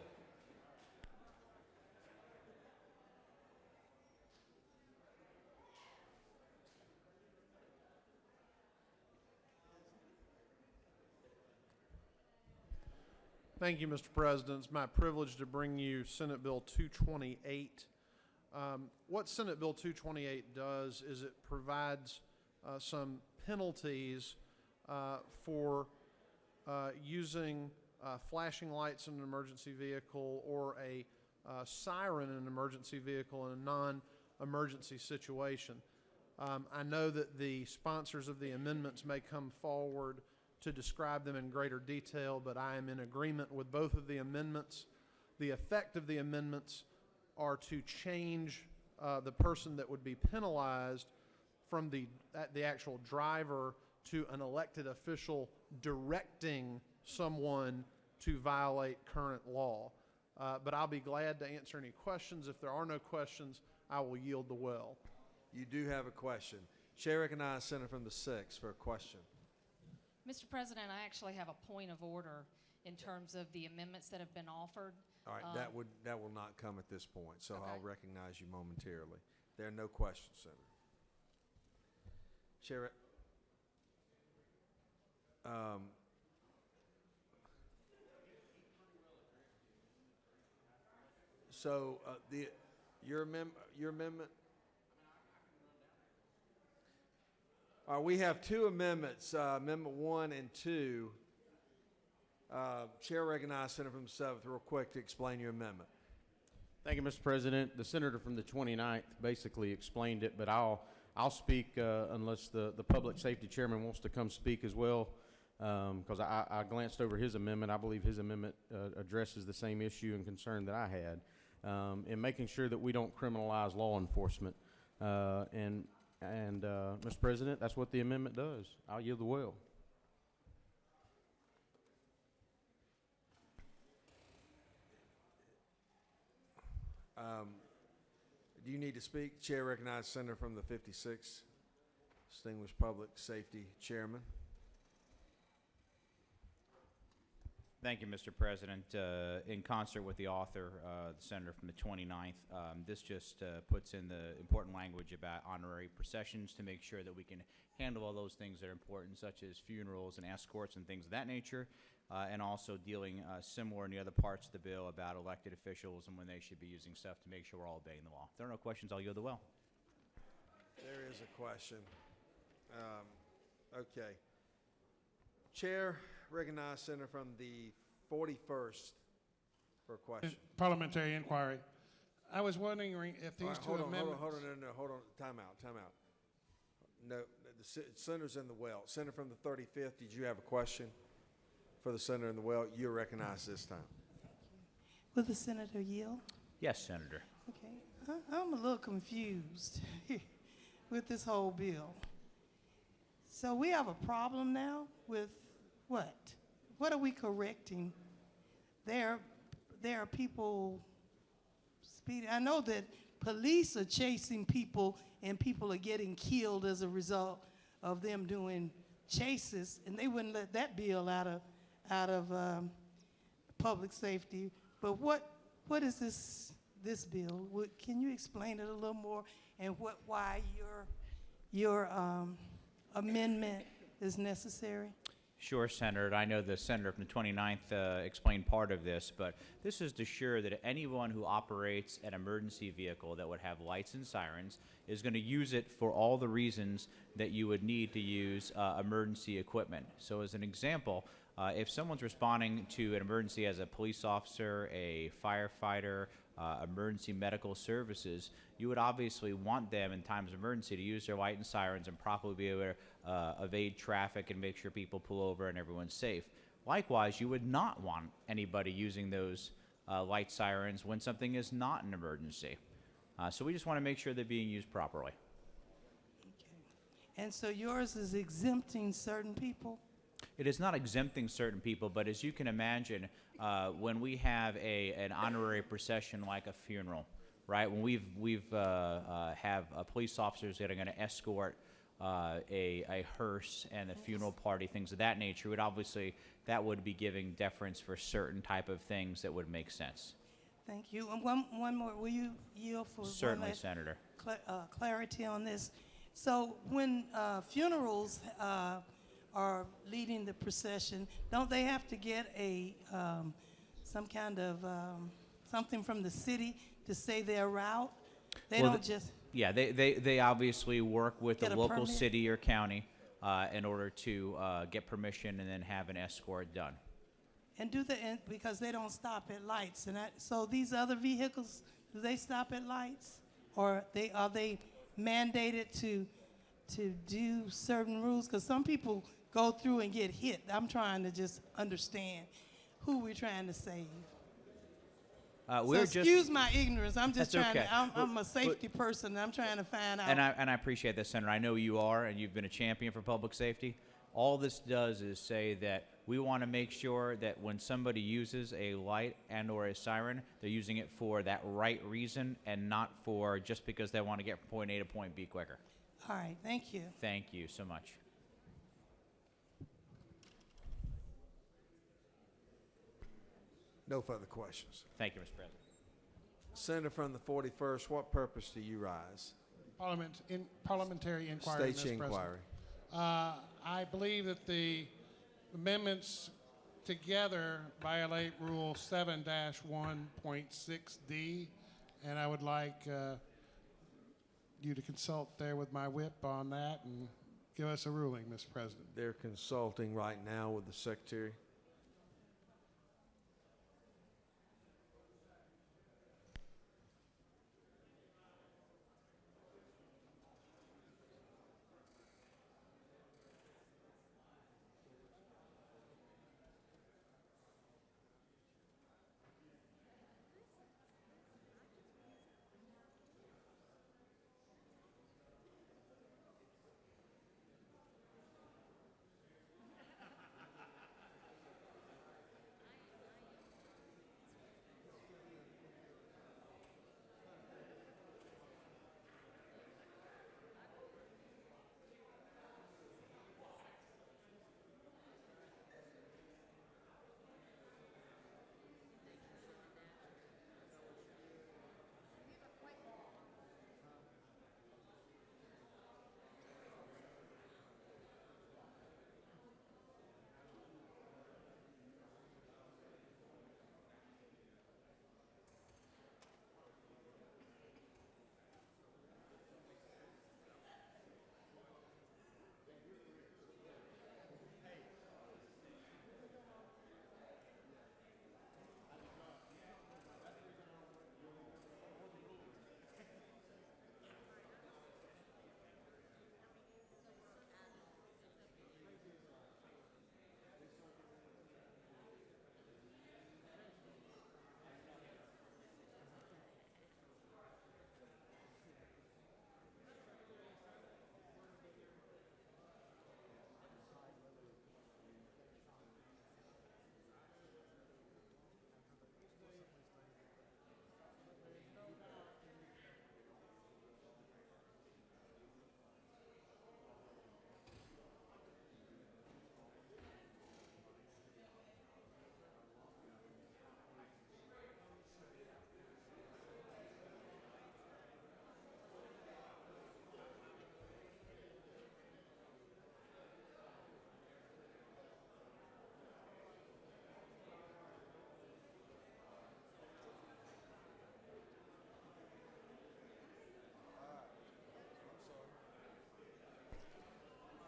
Thank you, Mr. President. It's my privilege to bring you Senate Bill 228. What Senate Bill 228 does is it provides some penalties for using flashing lights in an emergency vehicle or a siren in an emergency vehicle in a non-emergency situation. I know that the sponsors of the amendments may come forward to describe them in greater detail, but I am in agreement with both of the amendments. The effect of the amendments are to change the person that would be penalized from the actual driver to an elected official directing someone to violate current law. But I'll be glad to answer any questions. If there are no questions, I will yield the well. You do have a question. Chair recognizes Senator from the 6th for a question. Mr. President, I actually have a point of order in terms of the amendments that have been offered. All right, that will not come at this point, so Okay. I'll recognize you momentarily. There are no questions, Senator. Chair, your amendment. All right, we have two amendments, Amendment 1 and 2. Chair recognizes Senator from the 7th real quick to explain your amendment. Thank you, Mr. President. The senator from the 29th basically explained it, but I'll speak unless the public safety chairman wants to come speak as well, because I glanced over his amendment. I believe his amendment addresses the same issue and concern that I had in making sure that we don't criminalize law enforcement. And Mr. President, that's what the amendment does. I'll yield the well. Do you need to speak? Chair recognizes Senator from the 56th, distinguished public safety chairman. Thank you, Mr. President. In concert with the author, the senator from the 29th, this just puts in the important language about honorary processions to make sure that we can handle all those things that are important, such as funerals and escorts and things of that nature, and also dealing similar in the other parts of the bill about elected officials and when they should be using stuff to make sure we're all obeying the law. If there are no questions, I'll yield the well. There is a question. Okay. Chair recognizes Senator from the 41st for a question. Parliamentary inquiry. I was wondering if these two amendments... Hold on. Time out. No, the senator's in the well. Senator from the 35th, did you have a question for the senator in the well? You're recognized this time. Will the senator yield? Yes, Senator. Okay. I'm a little confused with this whole bill. So we have a problem now with what? What are we correcting? There are people speeding. I know that police are chasing people and people are getting killed as a result of them doing chases, and they wouldn't let that bill out of public safety. But what is this bill? Can you explain it a little more, and why your amendment is necessary? Sure, Senator. I know the senator from the 29th explained part of this, but this is to assure that anyone who operates an emergency vehicle that would have lights and sirens is going to use it for all the reasons that you would need to use emergency equipment. So as an example, if someone's responding to an emergency as a police officer, a firefighter, emergency medical services, you would obviously want them in times of emergency to use their light and sirens and properly be able to evade traffic and make sure people pull over and everyone's safe. Likewise, you would not want anybody using those light sirens when something is not an emergency. So we just want to make sure they're being used properly. Okay. And so yours is exempting certain people? It is not exempting certain people, but as you can imagine, when we have an honorary procession like a funeral, right? When we've have police officers that are going to escort a hearse and a funeral party, things of that nature, that would be giving deference for certain type of things that would make sense. Thank you. And one more, will you yield for one Certainly, last Senator. clarity on this? So when funerals are leading the procession, don't they have to get some kind of something from the city to say their route? They Well, don't just Yeah, they obviously work with Get the a local permit? city or county in order to get permission and then have an escort done. and because they don't stop at lights so these other vehicles, do they stop at lights, or are they mandated to do certain rules? Because some people go through and get hit. I'm trying to just understand who we're trying to save. So excuse my ignorance. I'm just That's trying okay. to, I'm a safety person, and I'm trying to find out. And I appreciate that, Senator. I know you are, and you've been a champion for public safety. All this does is say that we want to make sure that when somebody uses a light and or a siren, they're using it for that right reason and not for just because they want to get from point A to point B quicker. All right, thank you. Thank you so much. No further questions. Thank you, Mr. President. Senator from the 41st, what purpose do you rise? Parliamentary inquiry, State your Mr. inquiry. President. I believe that the amendments together violate Rule 7-1.6D, and I would like you to consult there with my whip on that and give us a ruling, Mr. President. They're consulting right now with the Secretary.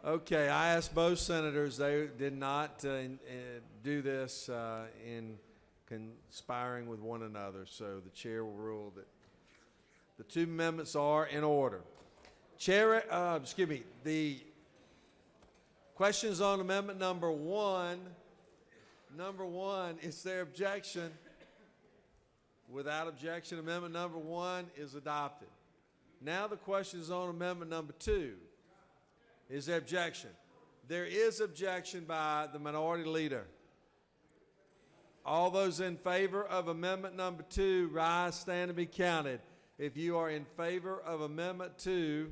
Okay, I asked both senators. They did not do this in conspiring with one another, so the chair will rule that the two amendments are in order. The questions on amendment number one. Number one, is there objection? Without objection, amendment number one is adopted. Now the question is on amendment number two. Is there objection? There is objection by the minority leader. All those in favor of amendment number two, rise, stand, and be counted. If you are in favor of amendment two,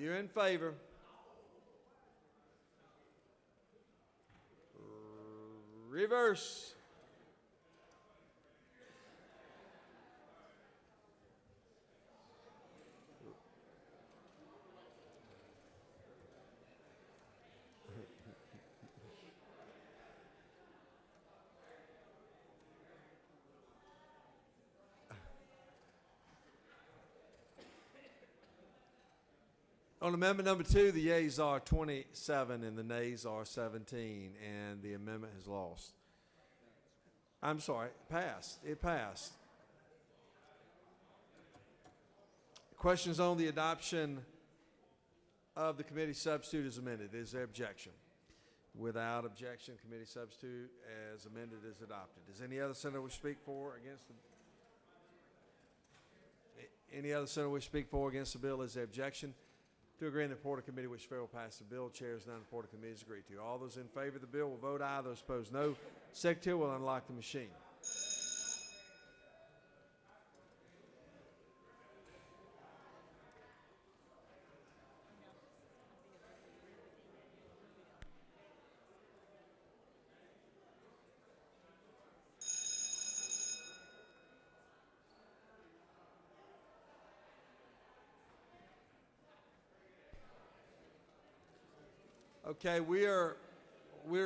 If you're in favor, reverse. On amendment number 2, the yeas are 27 and the nays are 17, and the amendment has lost. I'm sorry, it passed. It passed. Questions on the adoption of the committee substitute as amended. Is there objection? Without objection, committee substitute as amended is adopted. Does any other senator wish to speak for or against the Any other senator wish to speak for or against the bill? Is there objection? To agree in the report of committee which fail will pass the bill. Chairs none. The report of committee is agreed to. All those in favor of the bill will vote aye. Those opposed, no. Secretary will unlock the machine. Okay, we're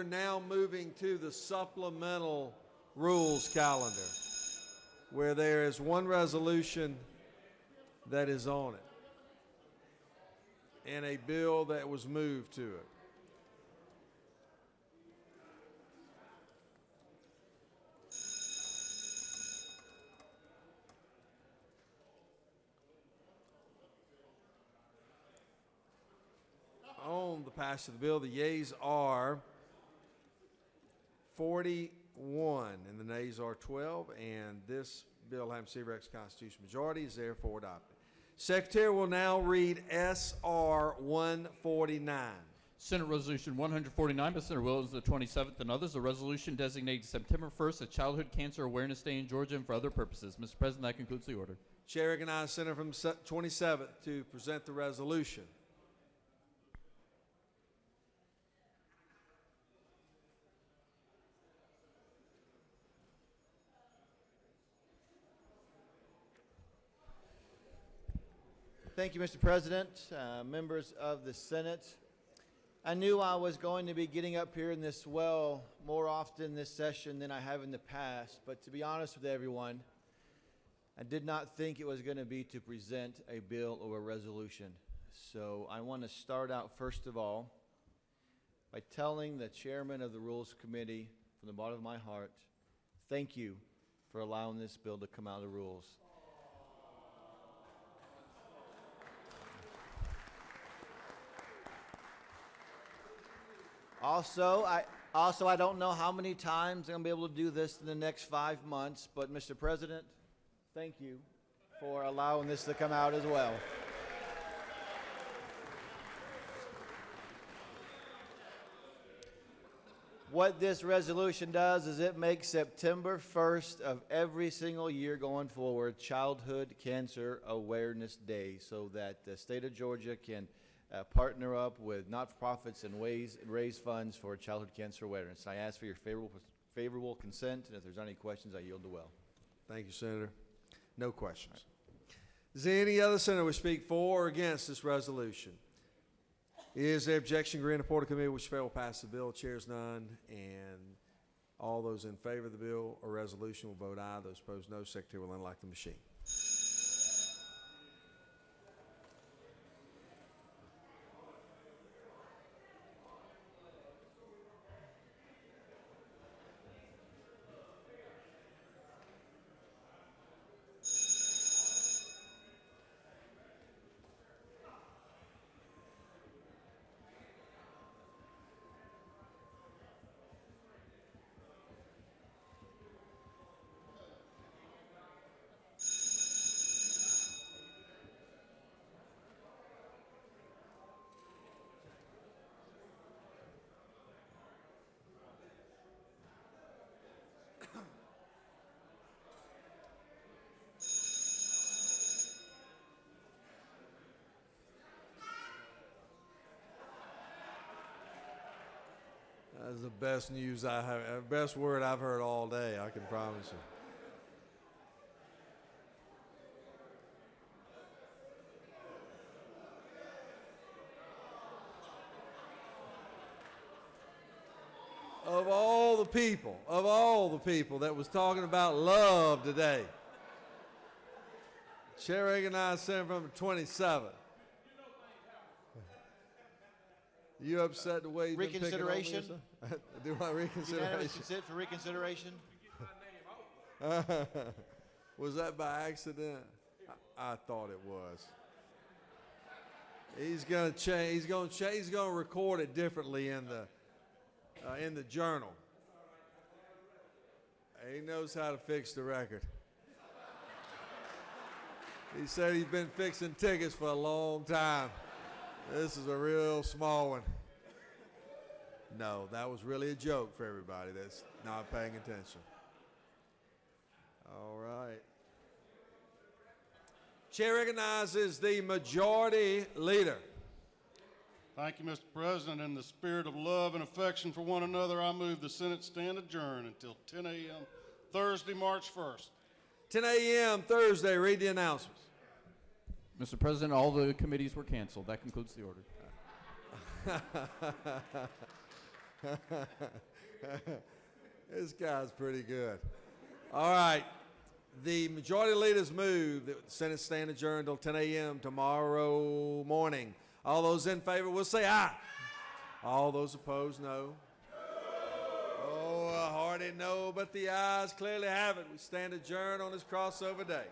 now moving to the supplemental rules calendar, where there is one resolution that is on it and a bill that was moved to it. On the passage of the bill, the yeas are 41 and the nays are 12, and this bill having C-Rex constitutional majority is therefore adopted. Secretary will now read S.R. 149. Senate Resolution 149 by Senator Williams, the 27th, and others, a resolution designating September 1st as Childhood Cancer Awareness Day in Georgia and for other purposes. Mr. President, that concludes the order. Chair recognizes Senator from 27th to present the resolution. Thank you, Mr. President, members of the Senate. I knew I was going to be getting up here in this well more often this session than I have in the past, but to be honest with everyone, I did not think it was going to be to present a bill or a resolution. So I want to start out, first of all, by telling the chairman of the Rules Committee from the bottom of my heart, thank you for allowing this bill to come out of the rules. Also, I don't know how many times I'm going to be able to do this in the next 5 months, but Mr. President, thank you for allowing this to come out as well. What this resolution does is it makes September 1st of every single year going forward Childhood Cancer Awareness Day, so that the state of Georgia can partner up with not-for-profits and raise funds for childhood cancer awareness. I ask for your favorable consent, and if there's any questions, I yield the well. Thank you, Senator. No questions. Does there any other senator wish to speak for or against this resolution? Is there objection? Agree in the report of committee which fail will pass the bill. Chairs none, and all those in favor of the bill or resolution will vote aye. Those opposed, no. Secretary will unlock the machine. That's the best news I have, best word I've heard all day, I can promise you. Of all the people that was talking about love today, Chair recognized Senator from 27. You upset the way you've been picking on me, Reconsideration? sir? Do I reconsideration? Unanimous consent for reconsideration? Was that by accident? I thought it was. He's gonna change. He's gonna record it differently in the journal. He knows how to fix the record. He said he's been fixing tickets for a long time. This is a real small one. No, that was really a joke for everybody that's not paying attention. All right. Chair recognizes the majority leader. Thank you, Mr. President. In the spirit of love and affection for one another, I move the Senate stand adjourned until 10 a.m. Thursday, March 1st. 10 a.m. Thursday. Read the announcements. Mr. President, all the committees were canceled. That concludes the order. This guy's pretty good. All right. The majority leaders move that the Senate stand adjourned until 10 a.m. tomorrow morning. All those in favor will say aye. All those opposed, no. Oh, a hearty no, but the ayes clearly have it. We stand adjourned on this crossover day.